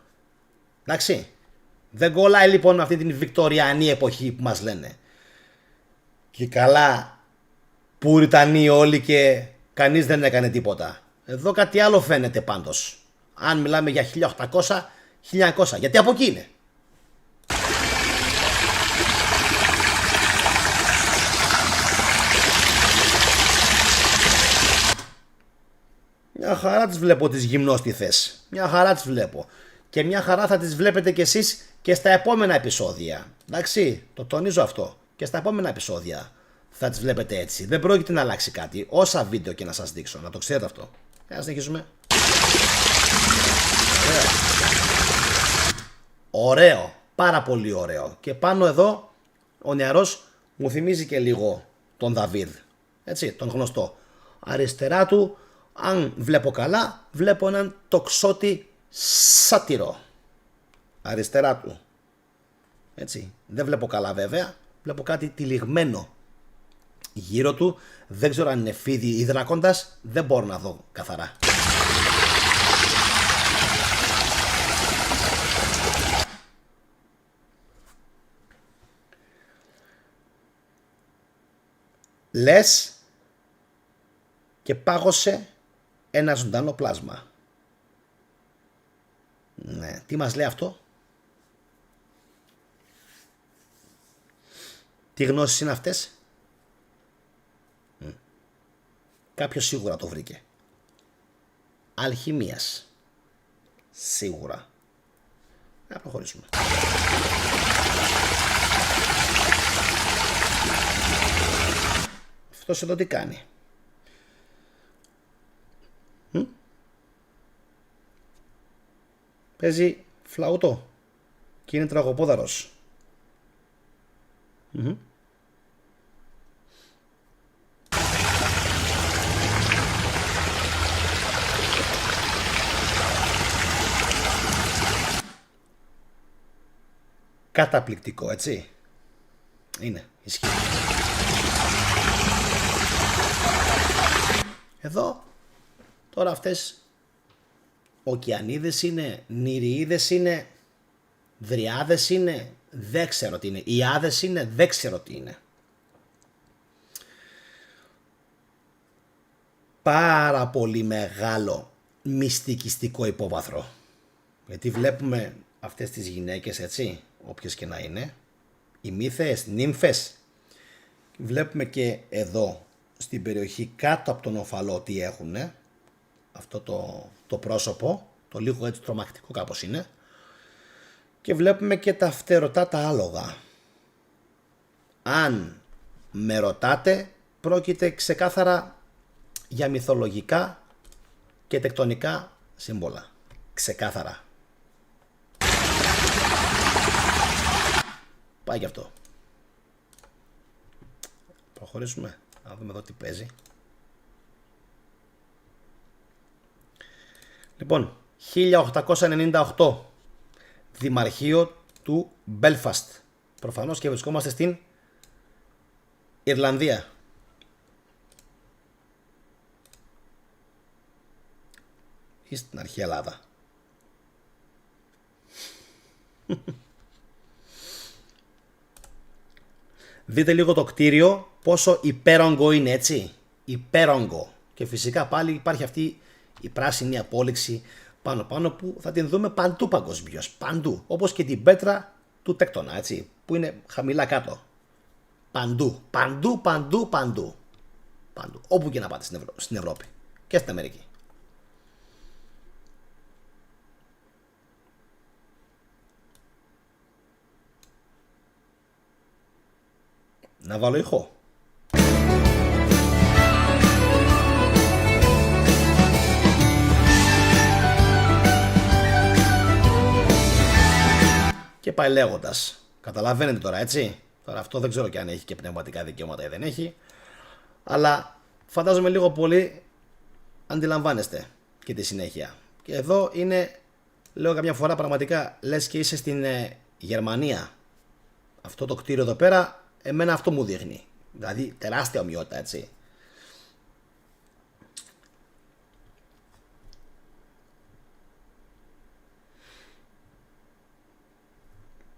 εντάξει. Δεν κολλάει λοιπόν αυτή την βικτωριανή εποχή που μας λένε. Και καλά, Πουριτανοί όλοι και κανείς δεν έκανε τίποτα. Εδώ κάτι άλλο φαίνεται πάντως. Αν μιλάμε για 1800, 1900. Γιατί από εκεί είναι. Μια χαρά τις βλέπω τις γυμνόστιθες. Μια χαρά τις βλέπω. Και μια χαρά θα τις βλέπετε κι εσείς και στα επόμενα επεισόδια. Εντάξει, το τονίζω αυτό. Και στα επόμενα επεισόδια θα τις βλέπετε έτσι. Δεν πρόκειται να αλλάξει κάτι. Όσα βίντεο και να σας δείξω. Να το ξέρετε αυτό. Να συνεχίσουμε. Ωραίο. Πάρα πολύ ωραίο. Και πάνω εδώ ο νεαρός μου θυμίζει και λίγο τον Δαβίδ. Έτσι, τον γνωστό. Αριστερά του, αν βλέπω καλά, βλέπω έναν τοξότη σάτυρο. Αριστερά του. Έτσι. Δεν βλέπω καλά βέβαια. Βλέπω κάτι τυλιγμένο γύρω του. Δεν ξέρω αν είναι φίδι ή δράκοντας. Δεν μπορώ να δω καθαρά. λες και πάγωσε ένα ζωντανό πλάσμα. Ναι, τι μας λέει αυτό? Τι γνώσεις είναι αυτές? Κάποιος σίγουρα το βρήκε. Αλχημίας. Σίγουρα. Να προχωρήσουμε. Αυτός εδώ τι κάνει? Παίζει φλαούτο και είναι τραγωπόδαρος. Καταπληκτικό, έτσι. Είναι, ισχύει. Εδώ, τώρα αυτές ωκεανίδες είναι, νηριίδες είναι, δριάδες είναι, δεν ξέρω τι είναι. Ιάδες είναι, δεν ξέρω τι είναι. Πάρα πολύ μεγάλο μυστικιστικό υπόβαθρο. Γιατί βλέπουμε αυτές τις γυναίκες, έτσι, όποιες και να είναι, οι μύθες, νύμφες. Βλέπουμε και εδώ στην περιοχή κάτω από τον οφαλό τι έχουνε. Αυτό το πρόσωπο, το λίγο έτσι τρομακτικό κάπως είναι. Και βλέπουμε και τα φτερωτά τα άλογα. Αν με ρωτάτε, πρόκειται ξεκάθαρα για μυθολογικά και τεκτονικά σύμβολα. Ξεκάθαρα. Πάει γι' αυτό. Προχωρήσουμε. Να δούμε εδώ τι παίζει. Λοιπόν, 1898. Δημαρχείο του Μπέλφαστ. Προφανώς και βρισκόμαστε στην Ιρλανδία. Ή στην αρχαία Ελλάδα. Δείτε λίγο το κτίριο πόσο υπέρογκο είναι, έτσι. Υπέρογκο. Και φυσικά πάλι υπάρχει αυτή η πράσινη απόλυξη πάνω που θα την δούμε παντού παγκοσμίως. Παντού. Όπως και την πέτρα του τέκτονα, έτσι. Που είναι χαμηλά κάτω. Παντού. Παντού. Όπου και να πάτε στην Ευρώπη. Και στην Αμερική. Να βάλω ηχό. Και πάει λέγοντας. Καταλαβαίνετε τώρα, έτσι. Τώρα αυτό δεν ξέρω και αν έχει και πνευματικά δικαιώματα ή δεν έχει. Αλλά φαντάζομαι λίγο πολύ αντιλαμβάνεστε και τη συνέχεια. Και εδώ είναι, λέω καμιά φορά πραγματικά, λες και είσαι στην Γερμανία. Αυτό το κτίριο εδώ πέρα, εμένα αυτό μου δείχνει. Δηλαδή τεράστια ομοιότητα, έτσι.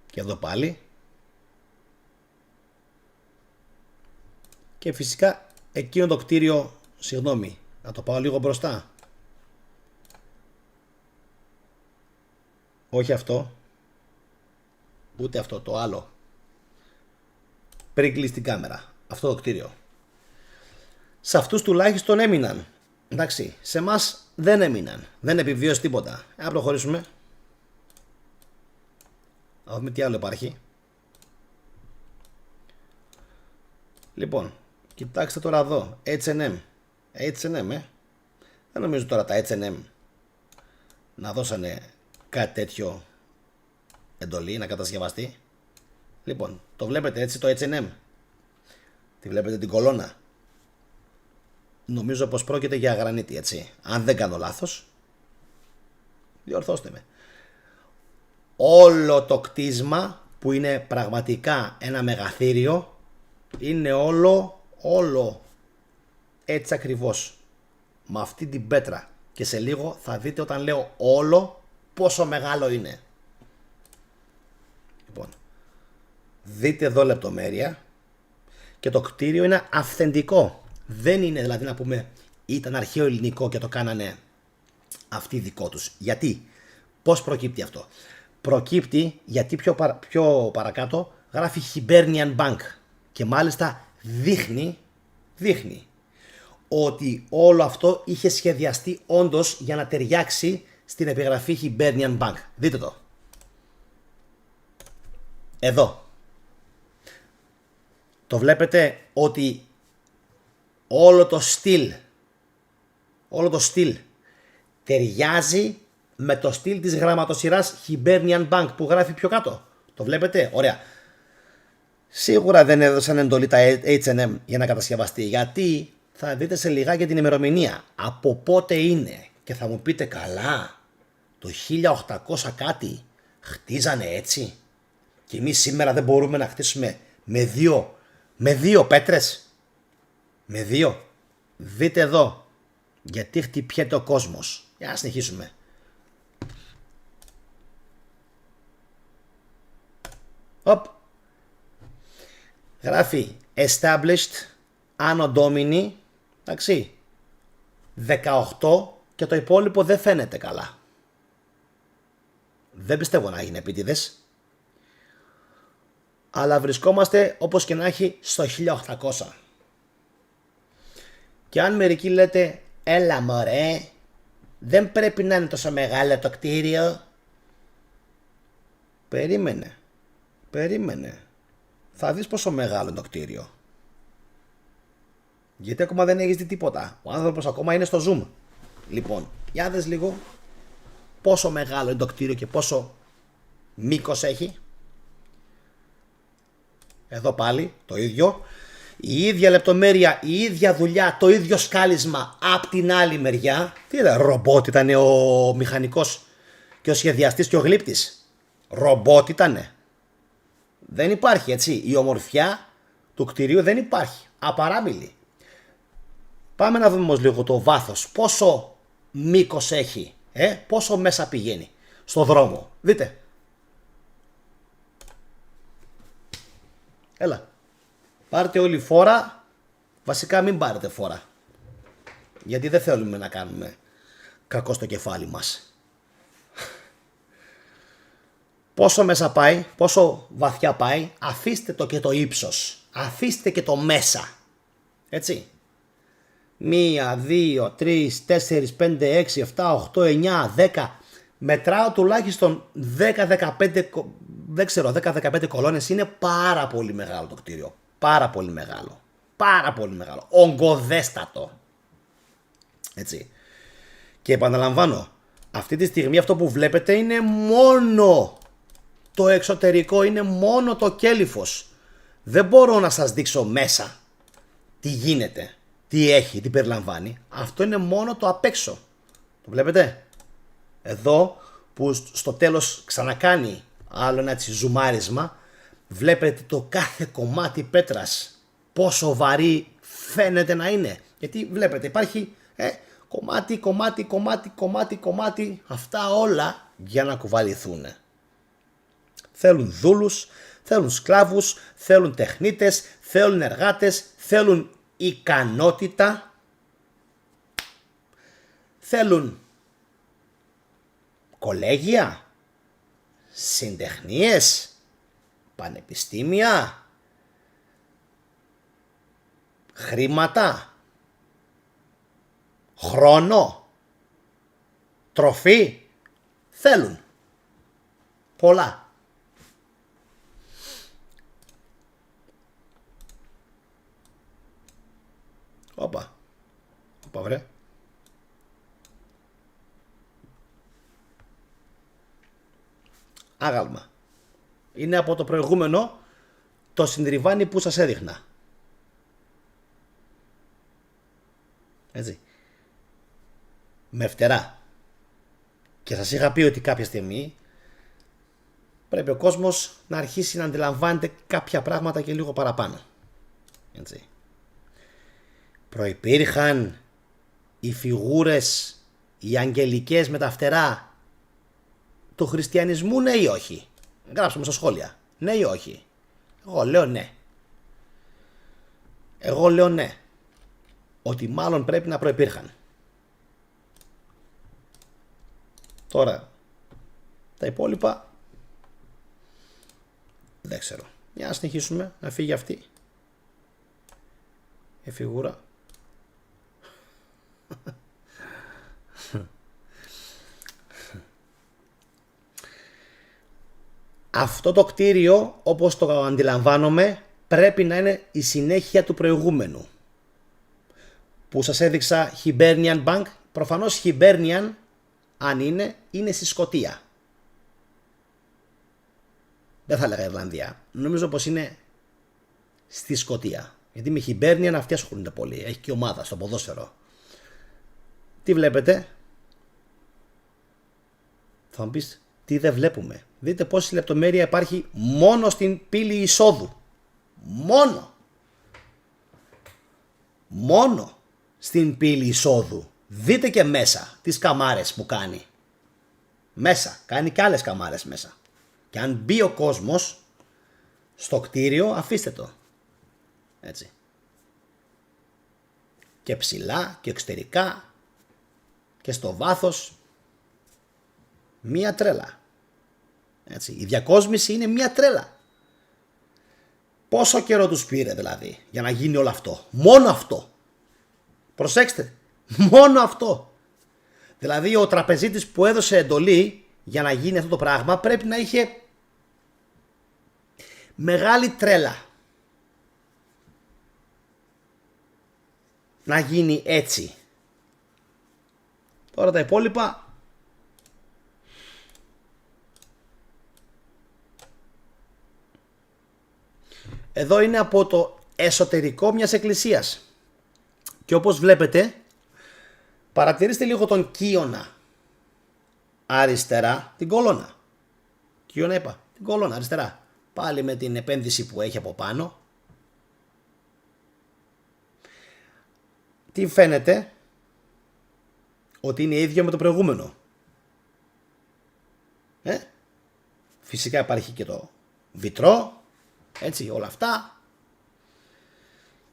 Και εδώ πάλι. Και φυσικά εκείνο το κτίριο, συγγνώμη, να το πάω λίγο μπροστά. Όχι αυτό. Ούτε αυτό, το άλλο. Πριν κλείσει την κάμερα. Αυτό το κτίριο. Σε αυτούς τουλάχιστον έμειναν. Εντάξει, σε εμάς δεν έμειναν. Δεν επιβίωσε τίποτα. Να προχωρήσουμε. Να δούμε τι άλλο υπάρχει. Λοιπόν, κοιτάξτε τώρα εδώ. H&M. Δεν νομίζω τώρα τα H&M να δώσανε κάτι τέτοιο εντολή να κατασκευαστεί. Λοιπόν, το βλέπετε έτσι το H&M. Τη βλέπετε την κολόνα. Νομίζω πως πρόκειται για γρανίτη, έτσι. Αν δεν κάνω λάθος, διορθώστε με. Όλο το κτίσμα που είναι πραγματικά ένα μεγαθύριο είναι όλο έτσι ακριβώς. Με αυτή την πέτρα. Και σε λίγο θα δείτε όταν λέω όλο πόσο μεγάλο είναι. Λοιπόν, δείτε εδώ λεπτομέρεια. και το κτίριο είναι αυθεντικό. Δεν είναι δηλαδή να πούμε ήταν αρχαίο ελληνικό και το κάνανε αυτοί δικό τους. Γιατί, πώς προκύπτει αυτό? Προκύπτει γιατί πιο παρακάτω γράφει Hibernian Bank και μάλιστα δείχνει ότι όλο αυτό είχε σχεδιαστεί όντως για να ταιριάξει στην επιγραφή Hibernian Bank. Δείτε το. Εδώ. Το βλέπετε ότι όλο το στυλ ταιριάζει με το στυλ της γραμματοσυράς Hibernian Bank που γράφει πιο κάτω. Το βλέπετε? Ωραία. Σίγουρα δεν έδωσαν εντολή τα H&M για να κατασκευαστεί, γιατί θα δείτε σε λιγάκι την ημερομηνία. Από πότε είναι? Και θα μου πείτε, καλά, το 1800 κάτι χτίζανε έτσι και εμείς σήμερα δεν μπορούμε να χτίσουμε με δύο πέτρες? Με δύο. Δείτε εδώ γιατί χτυπιέται ο κόσμος. Για να συνεχίσουμε. Γράφει established anno domini, εντάξει, 18 και το υπόλοιπο δεν φαίνεται καλά. Δεν πιστεύω να είναι επίτηδες. Αλλά βρισκόμαστε όπως και να έχει στο 1800. Και αν μερικοί λέτε, έλα μωρέ, δεν πρέπει να είναι τόσο μεγάλο το κτίριο. Περίμενε. Θα δεις πόσο μεγάλο είναι το κτίριο. Γιατί ακόμα δεν έχεις δει τίποτα. Ο άνθρωπος ακόμα είναι στο zoom. Λοιπόν, για δες λίγο πόσο μεγάλο είναι το κτίριο και πόσο μήκος έχει. Εδώ πάλι το ίδιο. Η ίδια λεπτομέρεια, η ίδια δουλειά, το ίδιο σκάλισμα απ' την άλλη μεριά. Τι ήταν, ρομπότ ήταν ο μηχανικός και ο σχεδιαστής και ο γλύπτης? Ρομπότ ήτανε? Δεν υπάρχει, έτσι. Η ομορφιά του κτηρίου δεν υπάρχει. Απαράμιλη. Πάμε να δούμε όμως λίγο το βάθος. Πόσο μήκος έχει, πόσο μέσα πηγαίνει στο δρόμο. Δείτε. Έλα. Πάρτε όλη φόρα. Βασικά μην πάρετε φόρα. Γιατί δεν θέλουμε να κάνουμε κακό στο κεφάλι μας. Πόσο μέσα πάει, πόσο βαθιά πάει, αφήστε το και το ύψος. Αφήστε και το μέσα. Έτσι. 1, 2, 3, 4, 5, 6, 7, 8, 9, 10. Μετράω τουλάχιστον 10-15, δεν ξέρω, 10-15 κολόνες. Είναι πάρα πολύ μεγάλο το κτίριο. Πάρα πολύ μεγάλο. Πάρα πολύ μεγάλο. Ογκοδέστατο. Έτσι. Και επαναλαμβάνω, αυτή τη στιγμή αυτό που βλέπετε είναι μόνο το εξωτερικό, είναι μόνο το κέλυφος. Δεν μπορώ να σας δείξω μέσα τι γίνεται, τι έχει, τι περιλαμβάνει. Αυτό είναι μόνο το απ' έξω. Το βλέπετε? Εδώ που στο τέλος ξανακάνει άλλο ένα έτσι ζουμάρισμα, βλέπετε το κάθε κομμάτι πέτρας πόσο βαρύ φαίνεται να είναι. Γιατί βλέπετε υπάρχει κομμάτι, αυτά όλα για να κουβαληθούν. Θέλουν δούλους, θέλουν σκλάβους, θέλουν τεχνίτες, θέλουν εργάτες, θέλουν ικανότητα, θέλουν κολέγια, συντεχνίες, πανεπιστήμια, χρήματα, χρόνο, τροφή, θέλουν πολλά. Όπα βρε. Άγαλμα. Είναι από το προηγούμενο το συντριβάνι που σας έδειχνα. Έτσι. Με φτερά. Και σας είχα πει ότι κάποια στιγμή πρέπει ο κόσμος να αρχίσει να αντιλαμβάνεται κάποια πράγματα και λίγο παραπάνω. Έτσι. Προϋπήρχαν οι φιγούρες, οι αγγελικές με τα φτερά του χριστιανισμού, ναι ή όχι? Γράψτε μου στα σχόλια, ναι ή όχι? Εγώ λέω ναι. Εγώ λέω ναι. Ότι μάλλον πρέπει να προϋπήρχαν. Τώρα, τα υπόλοιπα δεν ξέρω. Για να συνεχίσουμε, να φύγει αυτή η φιγούρα. Αυτό το κτίριο, όπως το αντιλαμβάνομαι, πρέπει να είναι η συνέχεια του προηγούμενου. Που σας έδειξα Hibernian Bank. Προφανώς Hibernian, αν είναι στη Σκωτία. Δεν θα έλεγα Ιρλανδία. Νομίζω πως είναι στη Σκωτία. Γιατί με Hibernian αυτοί ασχολούνται πολύ. Έχει και ομάδα στο ποδόσφαιρο. Τι βλέπετε? Θα μου πεις, τι δεν βλέπουμε? Δείτε πόση λεπτομέρεια υπάρχει μόνο στην πύλη εισόδου. Μόνο στην πύλη εισόδου. Δείτε και μέσα τις καμάρες που κάνει. Μέσα. Κάνει και άλλες καμάρες μέσα. Και αν μπει ο κόσμος στο κτίριο, αφήστε το. Έτσι. Και ψηλά και εξωτερικά και στο βάθος. Μία τρέλα. Έτσι. Η διακόσμηση είναι μία τρέλα. Πόσο καιρό τους πήρε δηλαδή για να γίνει όλο αυτό? Μόνο αυτό. Προσέξτε. Μόνο αυτό. Δηλαδή ο τραπεζίτης που έδωσε εντολή για να γίνει αυτό το πράγμα πρέπει να είχε μεγάλη τρέλα να γίνει έτσι. Τώρα τα υπόλοιπα εδώ είναι από το εσωτερικό μιας εκκλησίας. Και όπως βλέπετε, παρατηρήστε λίγο τον κύωνα. Αριστερά την κολόνα. Κύωνα είπα, την κολόνα αριστερά. Πάλι με την επένδυση που έχει από πάνω. Τι φαίνεται? Ότι είναι ίδιο με το προηγούμενο. Φυσικά υπάρχει και το βιτρό. Έτσι, όλα αυτά.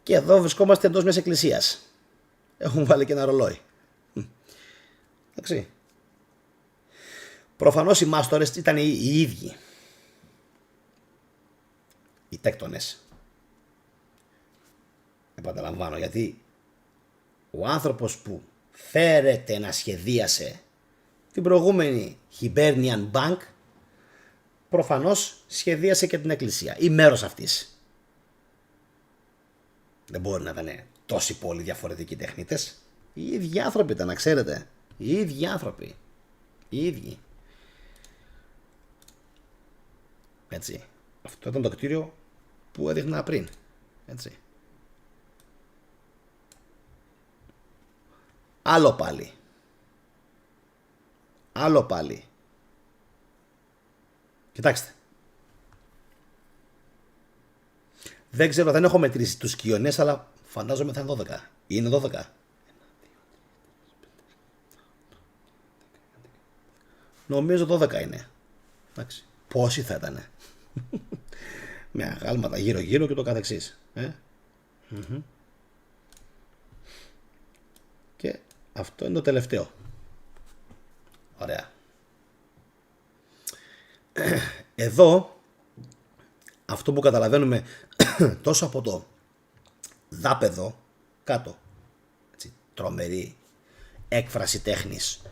Και εδώ βρισκόμαστε εντός μιας εκκλησίας. Έχουν βάλει και ένα ρολόι. Εντάξει. Προφανώς οι μάστορες ήταν οι ίδιοι. Οι τέκτονες. Επαναλαμβάνω, γιατί ο άνθρωπος που φέρεται να σχεδίασε την προηγούμενη Hibernian Bank προφανώς σχεδίασε και την εκκλησία ή μέρος αυτής. Δεν μπορεί να ήταν τόσοι πολλοί διαφορετικοί τεχνίτες. Οι ίδιοι άνθρωποι ήταν, να ξέρετε. Οι ίδιοι άνθρωποι. Οι ίδιοι. Έτσι. Αυτό ήταν το κτίριο που έδειχνα πριν. Έτσι. Άλλο πάλι. Άλλο πάλι. Κοιτάξτε. Δεν ξέρω, δεν έχω μετρήσει τους κοιονές, αλλά φαντάζομαι θα είναι 12. Είναι 12. Νομίζω 12 είναι. Εντάξει. Πόσοι θα ήταν? Με αγάλματα γύρω-γύρω και το καθεξής. Και αυτό είναι το τελευταίο. Ωραία. Εδώ αυτό που καταλαβαίνουμε τόσο από το δάπεδο κάτω, έτσι, τρομερή έκφραση τέχνης,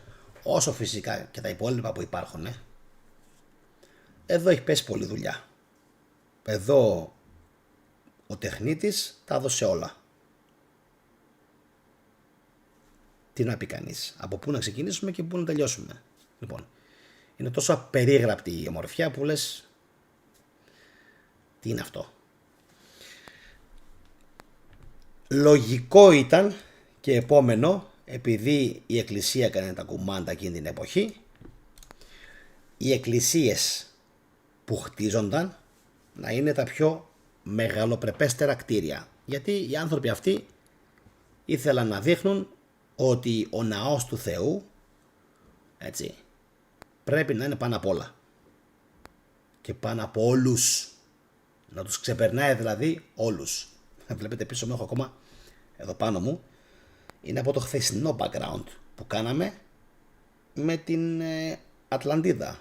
όσο φυσικά και τα υπόλοιπα που υπάρχουν, εδώ έχει πέσει πολλή δουλειά. Εδώ ο τεχνίτης τα έδωσε όλα. Τι να πει κανείς? Από πού να ξεκινήσουμε και πού να τελειώσουμε? Λοιπόν, είναι τόσο απερίγραπτη η ομορφιά που λες, τι είναι αυτό? Λογικό ήταν και επόμενο, επειδή η εκκλησία έκανε τα κουμάντα εκείνη την εποχή, οι εκκλησίες που χτίζονταν να είναι τα πιο μεγαλοπρεπέστερα κτίρια. Γιατί οι άνθρωποι αυτοί ήθελαν να δείχνουν ότι ο ναός του Θεού, έτσι, πρέπει να είναι πάνω απ' όλα. Και πάνω από όλους. Να τους ξεπερνάει δηλαδή όλους. βλέπετε πίσω μου έχω ακόμα, εδώ πάνω μου, είναι από το χθεσινό background που κάναμε με την Ατλαντίδα.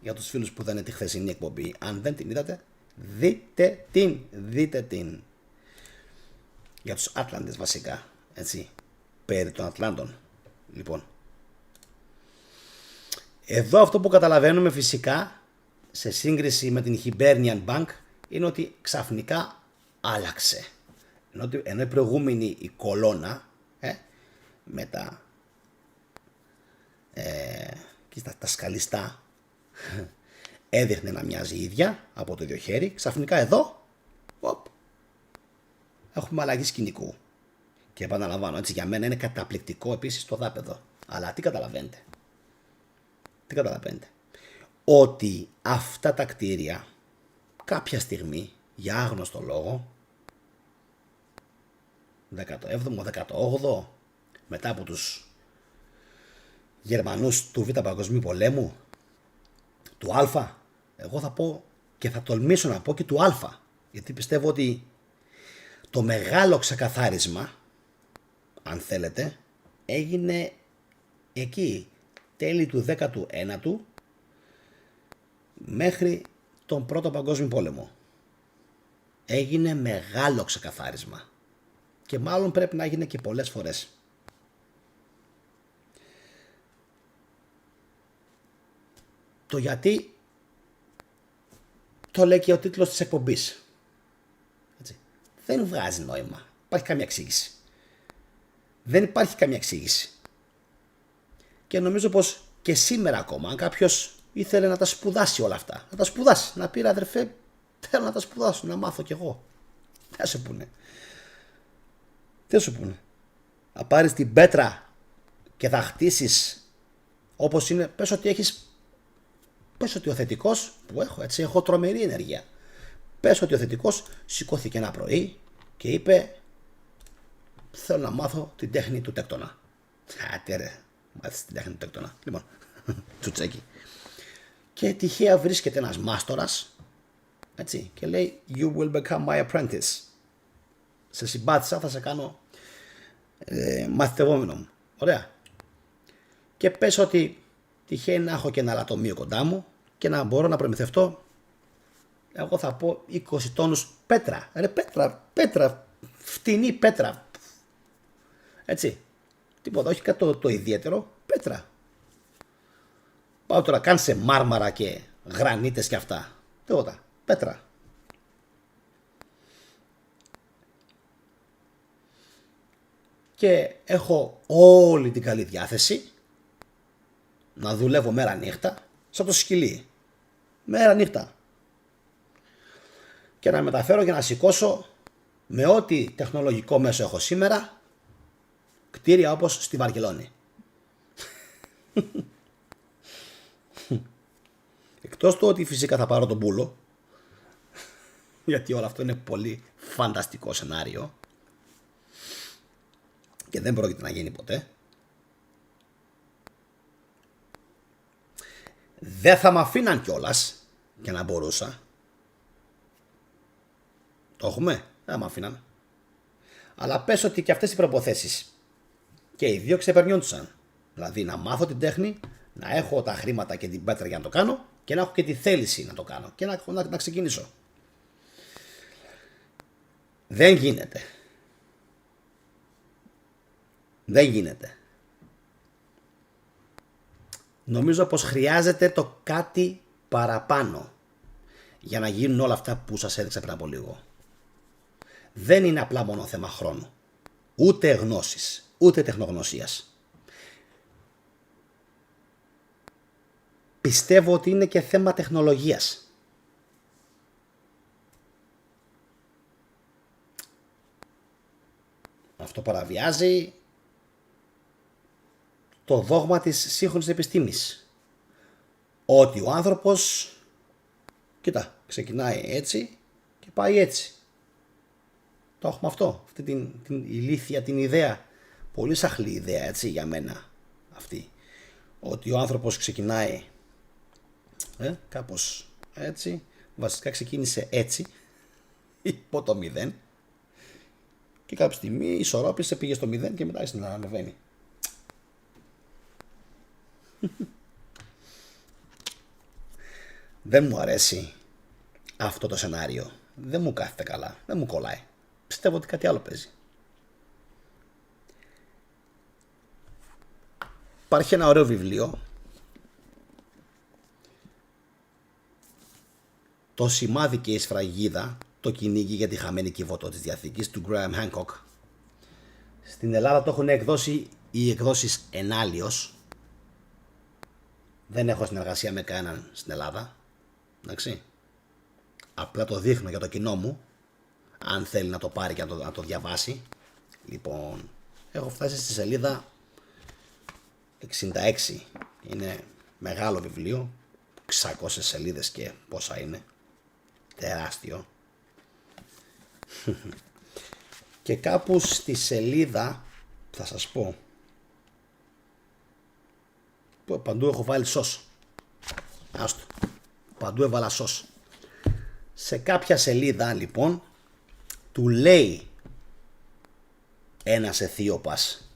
Για τους φίλους που δεν είναι τη χθεσινή εκπομπή, αν δεν την είδατε, δείτε την. Για τους Άτλαντες βασικά, έτσι, περί των Ατλάντων. Λοιπόν, εδώ αυτό που καταλαβαίνουμε φυσικά σε σύγκριση με την Hibernian Bank είναι ότι ξαφνικά άλλαξε. Ενώ η προηγούμενη η κολόνα με τα σκαλιστά έδειχνε να μοιάζει ίδια από το ίδιο χέρι, ξαφνικά εδώ έχουμε αλλαγή σκηνικού. Και επαναλαμβάνω, έτσι, για μένα είναι καταπληκτικό επίσης το δάπεδο. Αλλά τι καταλαβαίνετε? Ότι αυτά τα κτίρια κάποια στιγμή, για άγνωστο λόγο, 17ο, 18ο, μετά από τους Γερμανούς του Β' Παγκοσμίου Πολέμου, του Α, εγώ θα πω και θα τολμήσω να πω και του Α, γιατί πιστεύω ότι το μεγάλο ξεκαθάρισμα, αν θέλετε, έγινε εκεί, τέλη του 19ου μέχρι τον Πρώτο Παγκόσμιο Πόλεμο. Έγινε μεγάλο ξεκαθάρισμα και μάλλον πρέπει να έγινε και πολλές φορές. Το γιατί το λέει και ο τίτλος της εκπομπής. Έτσι. Δεν βγάζει νόημα. Υπάρχει καμία εξήγηση. Δεν υπάρχει καμία εξήγηση. Και νομίζω πως και σήμερα ακόμα, αν κάποιος ήθελε να τα σπουδάσει όλα αυτά, να τα σπουδάσει, να πει αδερφέ, θέλω να τα σπουδάσω, να μάθω κι εγώ. Τι θα σου πούνε? Τι θα σου πούνε? Να πάρεις την πέτρα και θα χτίσεις όπως είναι? Πες ότι ο θετικός, που έχω, έτσι, έχω τρομερή ενέργεια. Πες ότι ο θετικός σηκώθηκε ένα πρωί και είπε, θέλω να μάθω την τέχνη του τέκτονα. Άτε ρε, μάθεις την τέχνη του τέκτονα. Λοιπόν, τσουτσέκι. Και τυχαία βρίσκεται ένας μάστορας, έτσι, και λέει, you will become my apprentice. Σε συμπάθησα, θα σε κάνω μαθητευόμενο μου. Ωραία. Και πες ότι τυχαίνει να έχω και ένα λατομείο κοντά μου και να μπορώ να προμηθευτώ, εγώ θα πω 20 τόνους πέτρα. Ρε πέτρα, φτηνή πέτρα. Έτσι. Τίποτα, όχι κάτι το ιδιαίτερο, πέτρα. Πάω τώρα, καν σε μάρμαρα και γρανίτες και αυτά. Τίποτα, πέτρα. Και έχω όλη την καλή διάθεση να δουλεύω μέρα νύχτα σαν το σκυλί. Μέρα νύχτα. Και να μεταφέρω και να σηκώσω με ό,τι τεχνολογικό μέσο έχω σήμερα κτίρια όπως στη Βαρκελόνη. Εκτός του ότι φυσικά θα πάρω τον πούλο, γιατί όλο αυτό είναι πολύ φανταστικό σενάριο και δεν πρόκειται να γίνει ποτέ. Δεν θα μ' αφήναν κιόλας και να μπορούσα. Το έχουμε, δεν μ' αφήναν. Αλλά πες ότι και αυτές οι προϋποθέσεις και οι δύο ξεπερνιόντουσαν. Δηλαδή να μάθω την τέχνη, να έχω τα χρήματα και την πέτρα για να το κάνω και να έχω και τη θέληση να το κάνω και να ξεκινήσω. Δεν γίνεται. Δεν γίνεται. Νομίζω πως χρειάζεται το κάτι παραπάνω για να γίνουν όλα αυτά που σας έδειξα πριν από λίγο. Δεν είναι απλά μόνο θέμα χρόνου, ούτε γνώσης, ούτε τεχνογνωσίας. Πιστεύω ότι είναι και θέμα τεχνολογίας. Αυτό παραβιάζει το δόγμα της σύγχρονης επιστήμης. Ότι ο άνθρωπος, κοίτα, ξεκινάει έτσι και πάει έτσι. Το έχουμε αυτό, αυτή την ηλίθια την ιδέα, πολύ σαχλή ιδέα, έτσι, για μένα αυτή. Ότι ο άνθρωπος ξεκινάει κάπως έτσι, βασικά ξεκίνησε έτσι, υπό το 0 Και κάποια στιγμή ισορρόπησε, πήγε στο 0 και μετά άρχισε να ανεβαίνει. Δεν μου αρέσει αυτό το σενάριο. Δεν μου κάθεται καλά. Δεν μου κολλάει. Πιστεύω ότι κάτι άλλο παίζει. Υπάρχει ένα ωραίο βιβλίο. Το σημάδι και η σφραγίδα, το κυνήγι για τη χαμένη κύβωτο της Διαθήκης του Graham Hancock. Στην Ελλάδα το έχουν εκδώσει οι εκδόσεις Ενάλιος. Δεν έχω συνεργασία με κανέναν στην Ελλάδα. Εντάξει. Απλά το δείχνω για το κοινό μου. Αν θέλει να το πάρει και να το διαβάσει. Λοιπόν, έχω φτάσει στη σελίδα 66. Είναι μεγάλο βιβλίο. 600 σελίδες και πόσα είναι. Τεράστιο. Και κάπου στη σελίδα, θα σας πω, παντού έχω βάλει σως. Άστο. Παντού έβαλα σως. Σε κάποια σελίδα λοιπόν του λέει ένας Αιθίωπας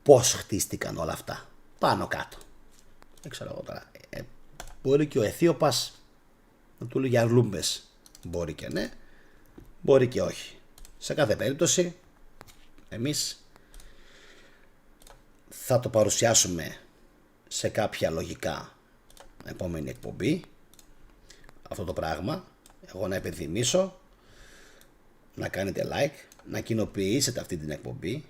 πώς χτίστηκαν όλα αυτά. Πάνω κάτω. Δεν ξέρω εγώ τώρα. Μπορεί και ο Αιθίωπας να του λέει για λούμπες. Μπορεί και ναι. Μπορεί και όχι. Σε κάθε περίπτωση εμείς θα το παρουσιάσουμε σε κάποια λογικά επόμενη εκπομπή αυτό το πράγμα. Εγώ να υπενθυμίσω να κάνετε like, να κοινοποιήσετε αυτή την εκπομπή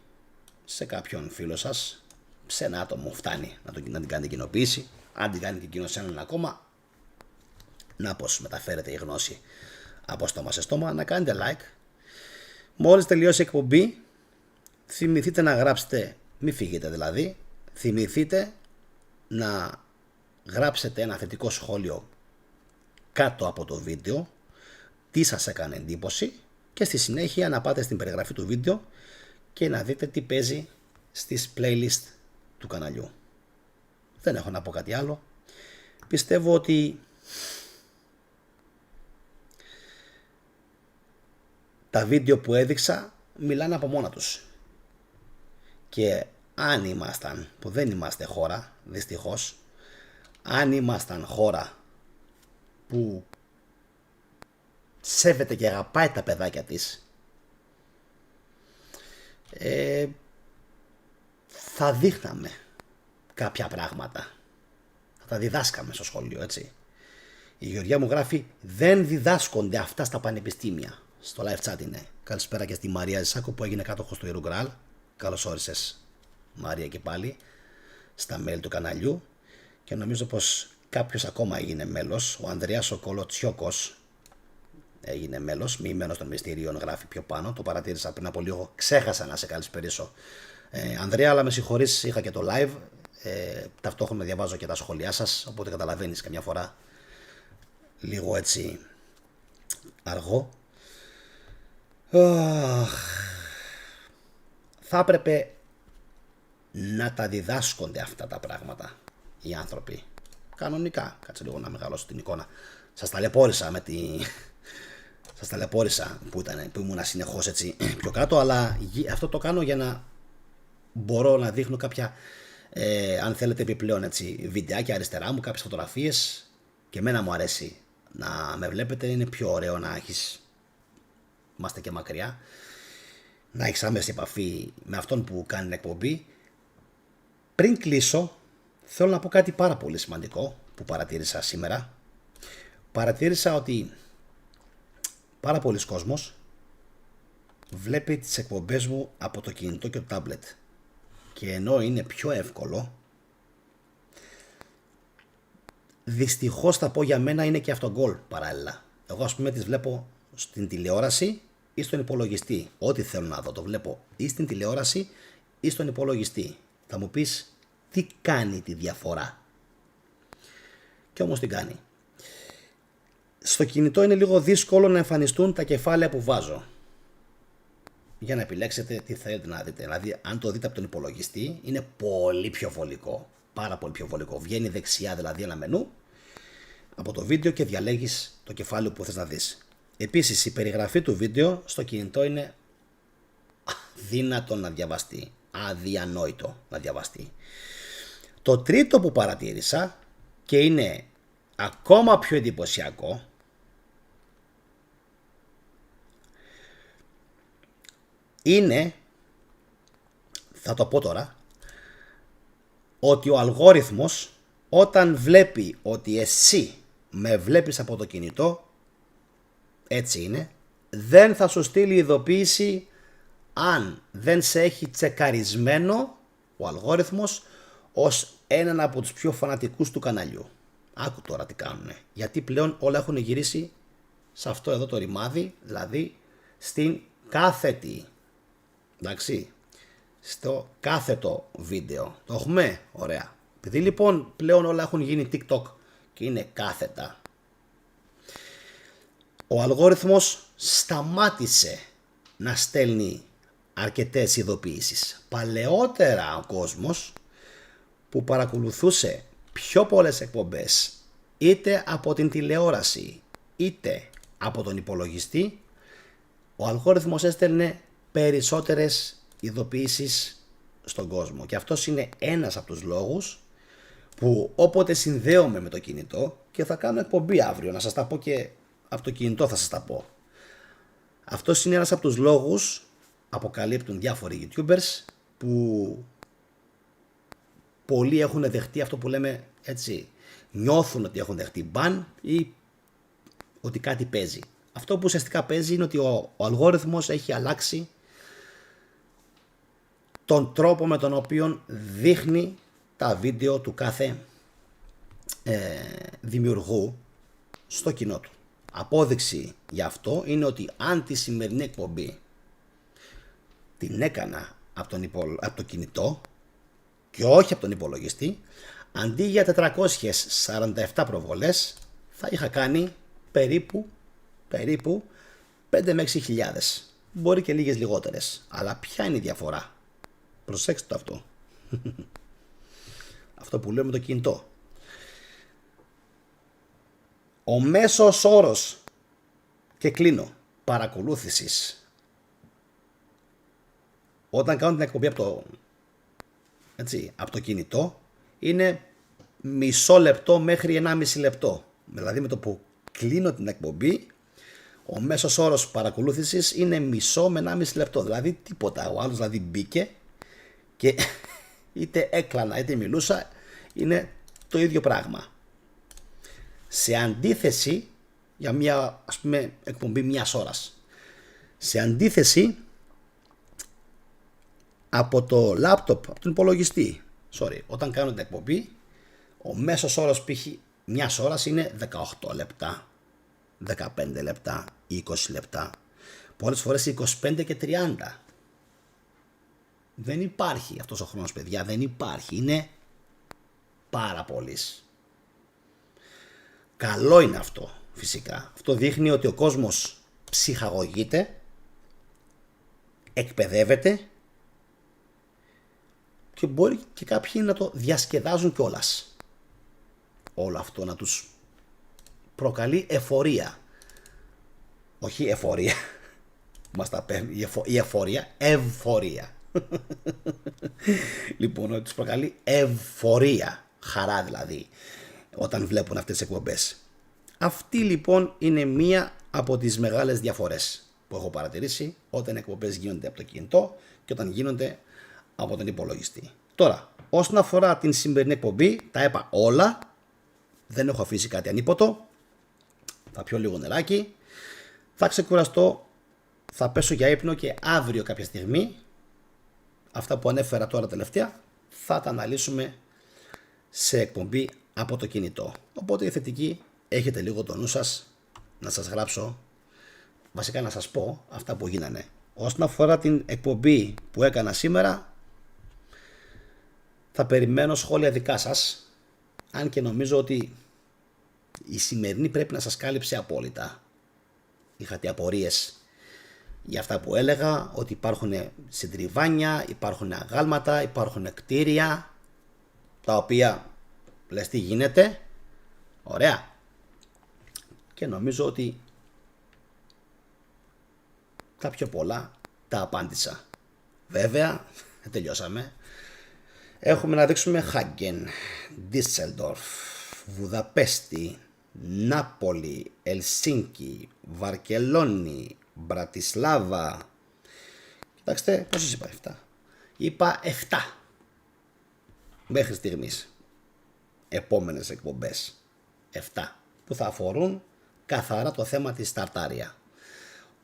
σε κάποιον φίλο σας, σε ένα άτομο φτάνει να την κάνετε κοινοποίηση. Αν την κάνει και εκείνο σε έναν ακόμα, να πως μεταφέρετε η γνώση από στόμα σε στόμα. Να κάνετε like. Μόλις τελειώσει η εκπομπή, θυμηθείτε να γράψετε, μην φύγετε δηλαδή, θυμηθείτε να γράψετε ένα θετικό σχόλιο κάτω από το βίντεο, τι σας έκανε εντύπωση, και στη συνέχεια να πάτε στην περιγραφή του βίντεο και να δείτε τι παίζει στις playlist του καναλιού. Δεν έχω να πω κάτι άλλο. Πιστεύω ότι τα βίντεο που έδειξα μιλάνε από μόνα τους. Και αν ήμασταν, που δεν είμαστε χώρα, δυστυχώς, αν ήμασταν χώρα που σέβεται και αγαπάει τα παιδάκια της, θα δείχναμε κάποια πράγματα. Θα τα διδάσκαμε στο σχολείο, έτσι. Η Γεωργία μου γράφει, δεν διδάσκονται αυτά στα πανεπιστήμια. Στο live chat είναι. Καλησπέρα και στη Μαρία Ζησάκο που έγινε κάτοχος του Ιερού Γκράλ. Καλώς όρισες, Μαρία, και πάλι στα mail του καναλιού. Και νομίζω πως κάποιος ακόμα έγινε μέλος. Ο Ανδρέας ο Κολοτσιόκος έγινε μέλος. Μοιημένος των μυστηρίων γράφει πιο πάνω. Το παρατήρησα πριν από λίγο. Ξέχασα να σε καλησπερίσω, Ανδρέα, αλλά με συγχωρείς, είχα και το live. Ταυτόχρονα διαβάζω και τα σχόλιά σας. Οπότε καταλαβαίνεις καμιά φορά λίγο έτσι αργό. Θα έπρεπε να τα διδάσκονται αυτά τα πράγματα οι άνθρωποι. Κανονικά. Κάτσε λίγο να μεγαλώσω την εικόνα. Σας ταλαιπώρησα με τη... Σας ταλαιπώρησα που ήμουν συνεχώς έτσι πιο κάτω, αλλά αυτό το κάνω για να μπορώ να δείχνω κάποια, αν θέλετε, επιπλέον έτσι, βιντεάκια αριστερά μου, κάποιες φωτογραφίες, και εμένα μου αρέσει να με βλέπετε. Είναι πιο ωραίο να έχεις, είμαστε και μακριά, να έχεις άμεση επαφή με αυτόν που κάνει την εκπομπή. Πριν κλείσω, θέλω να πω κάτι πάρα πολύ σημαντικό που παρατήρησα σήμερα. Παρατήρησα ότι πάρα πολλοί κόσμος βλέπει τις εκπομπές μου από το κινητό και το τάμπλετ. Και ενώ είναι πιο εύκολο, δυστυχώς θα πω για μένα είναι και αυτό γκολ παράλληλα. Εγώ ας πούμε τις βλέπω στην τηλεόραση ή στον υπολογιστή. Ό,τι θέλω να δω το βλέπω ή στην τηλεόραση ή στον υπολογιστή. Θα μου πεις τι κάνει τη διαφορά. Και όμως τι κάνει. Στο κινητό είναι λίγο δύσκολο να εμφανιστούν τα κεφάλαια που βάζω. Για να επιλέξετε τι θέλετε να δείτε. Δηλαδή, αν το δείτε από τον υπολογιστή, είναι πολύ πιο βολικό. Πάρα πολύ πιο βολικό. Βγαίνει δεξιά δηλαδή ένα μενού από το βίντεο και διαλέγεις το κεφάλαιο που θες να δεις. Επίσης η περιγραφή του βίντεο στο κινητό είναι αδύνατο να διαβαστεί, αδιανόητο να διαβαστεί. Το τρίτο που παρατήρησα και είναι ακόμα πιο εντυπωσιακό είναι, θα το πω τώρα, ότι ο αλγόριθμος όταν βλέπει ότι εσύ με βλέπεις από το κινητό, έτσι είναι, δεν θα σου στείλει ειδοποίηση αν δεν σε έχει τσεκαρισμένο ο αλγόριθμος ως έναν από τους πιο φανατικούς του καναλιού. Άκου τώρα τι κάνουνε, γιατί πλέον όλα έχουν γυρίσει σε αυτό εδώ το ρημάδι, δηλαδή στην κάθετη, εντάξει, στο κάθετο βίντεο. Το έχουμε, ωραία. Επειδή λοιπόν πλέον όλα έχουν γίνει TikTok και είναι κάθετα, ο αλγόριθμος σταμάτησε να στέλνει αρκετές ειδοποιήσεις. Παλαιότερα ο κόσμος που παρακολουθούσε πιο πολλές εκπομπές είτε από την τηλεόραση είτε από τον υπολογιστή, ο αλγόριθμος έστελνε περισσότερες ειδοποιήσεις στον κόσμο. Και αυτός είναι ένας από τους λόγους που όποτε συνδέομαι με το κινητό, και θα κάνω εκπομπή αύριο, να σας τα πω και από το κινητό θα σας τα πω. Αυτός είναι ένας από τους λόγους, αποκαλύπτουν διάφοροι YouTubers, που πολλοί έχουν δεχτεί αυτό που λέμε έτσι, νιώθουν ότι έχουν δεχτεί μπαν ή ότι κάτι παίζει. Αυτό που ουσιαστικά παίζει είναι ότι ο αλγόριθμος έχει αλλάξει τον τρόπο με τον οποίο δείχνει τα βίντεο του κάθε δημιουργού στο κοινό του. Απόδειξη γι' αυτό είναι ότι αν τη σημερινή εκπομπή την έκανα από το κινητό και όχι από τον υπολογιστή, αντί για 447 προβολές θα είχα κάνει περίπου 5 με 6 χιλιάδες. Μπορεί και λίγες λιγότερες. Αλλά ποια είναι η διαφορά? Προσέξτε το αυτό. Αυτό που λέω με το κινητό. Ο μέσος όρος, και κλείνω, παρακολούθησης όταν κάνω την εκπομπή από το κινητό είναι μισό λεπτό μέχρι 1,5 λεπτό. Δηλαδή με το που κλείνω την εκπομπή, ο μέσος όρος παρακολούθησης είναι μισό με 1,5 λεπτό. Δηλαδή τίποτα. Ο άλλος δηλαδή μπήκε και είτε έκλανα είτε μιλούσα, είναι το ίδιο πράγμα. Σε αντίθεση, για μια ας πούμε εκπομπή μιας ώρας, σε αντίθεση από το λάπτοπ, από τον υπολογιστή, όταν κάνω την εκπομπή, ο μέσος όρος π.χ. μιας ώρας είναι 18 λεπτά, 15 λεπτά, 20 λεπτά, πολλές φορές 25 και 30. Δεν υπάρχει αυτός ο χρόνος, παιδιά, δεν υπάρχει, είναι πάρα πολύς. Καλό είναι αυτό, φυσικά. Αυτό δείχνει ότι ο κόσμος ψυχαγωγείται, εκπαιδεύεται και μπορεί και κάποιοι να το διασκεδάζουν κιόλας. Όλο αυτό να τους προκαλεί εφορία. Όχι εφορία. Μας τα παίρνει η εφορία, ευφορία. Λοιπόν, ότι τους προκαλεί ευφορία, χαρά δηλαδή, όταν βλέπουν αυτές τις εκπομπές. Αυτή λοιπόν είναι μία από τις μεγάλες διαφορές που έχω παρατηρήσει όταν οι εκπομπές γίνονται από το κινητό και όταν γίνονται από τον υπολογιστή. Τώρα, όσον αφορά την σημερινή εκπομπή, τα είπα όλα, δεν έχω αφήσει κάτι ανίποτο, θα πιω λίγο νεράκι, θα ξεκουραστώ, θα πέσω για ύπνο και αύριο κάποια στιγμή αυτά που ανέφερα τώρα τελευταία θα τα αναλύσουμε σε εκπομπή από το κινητό. Οπότε η θετική, έχετε λίγο το νου σας να σας γράψω, βασικά να σας πω αυτά που γίνανε. Όσον αφορά την εκπομπή που έκανα σήμερα, θα περιμένω σχόλια δικά σας, αν και νομίζω ότι η σημερινή πρέπει να σας κάλυψε απόλυτα. Είχατε απορίες για αυτά που έλεγα, ότι υπάρχουν συντριβάνια, υπάρχουν αγάλματα, υπάρχουν κτίρια, τα οποία λες τι γίνεται, ωραία. Και νομίζω ότι Τα πιο πολλά τα απάντησα. Βέβαια, τελειώσαμε. Έχουμε να δείξουμε Χάγκεν, Ντίσσελντορφ, Βουδαπέστη, Νάπολη, Ελσίνκι, Βαρκελόνη, Μπρατισλάβα. Κοιτάξτε, πόσες είπα, 7. Είπα 7 μέχρι στιγμής. Επόμενες εκπομπές 7 που θα αφορούν καθαρά το θέμα της Ταρτάρια.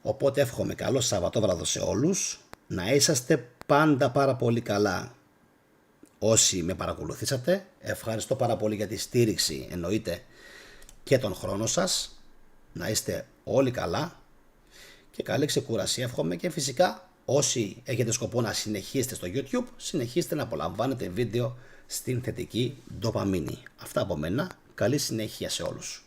Οπότε εύχομαι καλό Σαββατόβραδο σε όλους, να είσαστε πάντα πάρα πολύ καλά. Όσοι με παρακολουθήσατε, ευχαριστώ πάρα πολύ για τη στήριξη, εννοείται, και τον χρόνο σας. Να είστε όλοι καλά και καλή ξεκούραση εύχομαι, και φυσικά όσοι έχετε σκοπό να συνεχίσετε στο YouTube, συνεχίστε να απολαμβάνετε βίντεο στην θετική ντοπαμίνη. Αυτά από μένα, καλή συνέχεια σε όλους.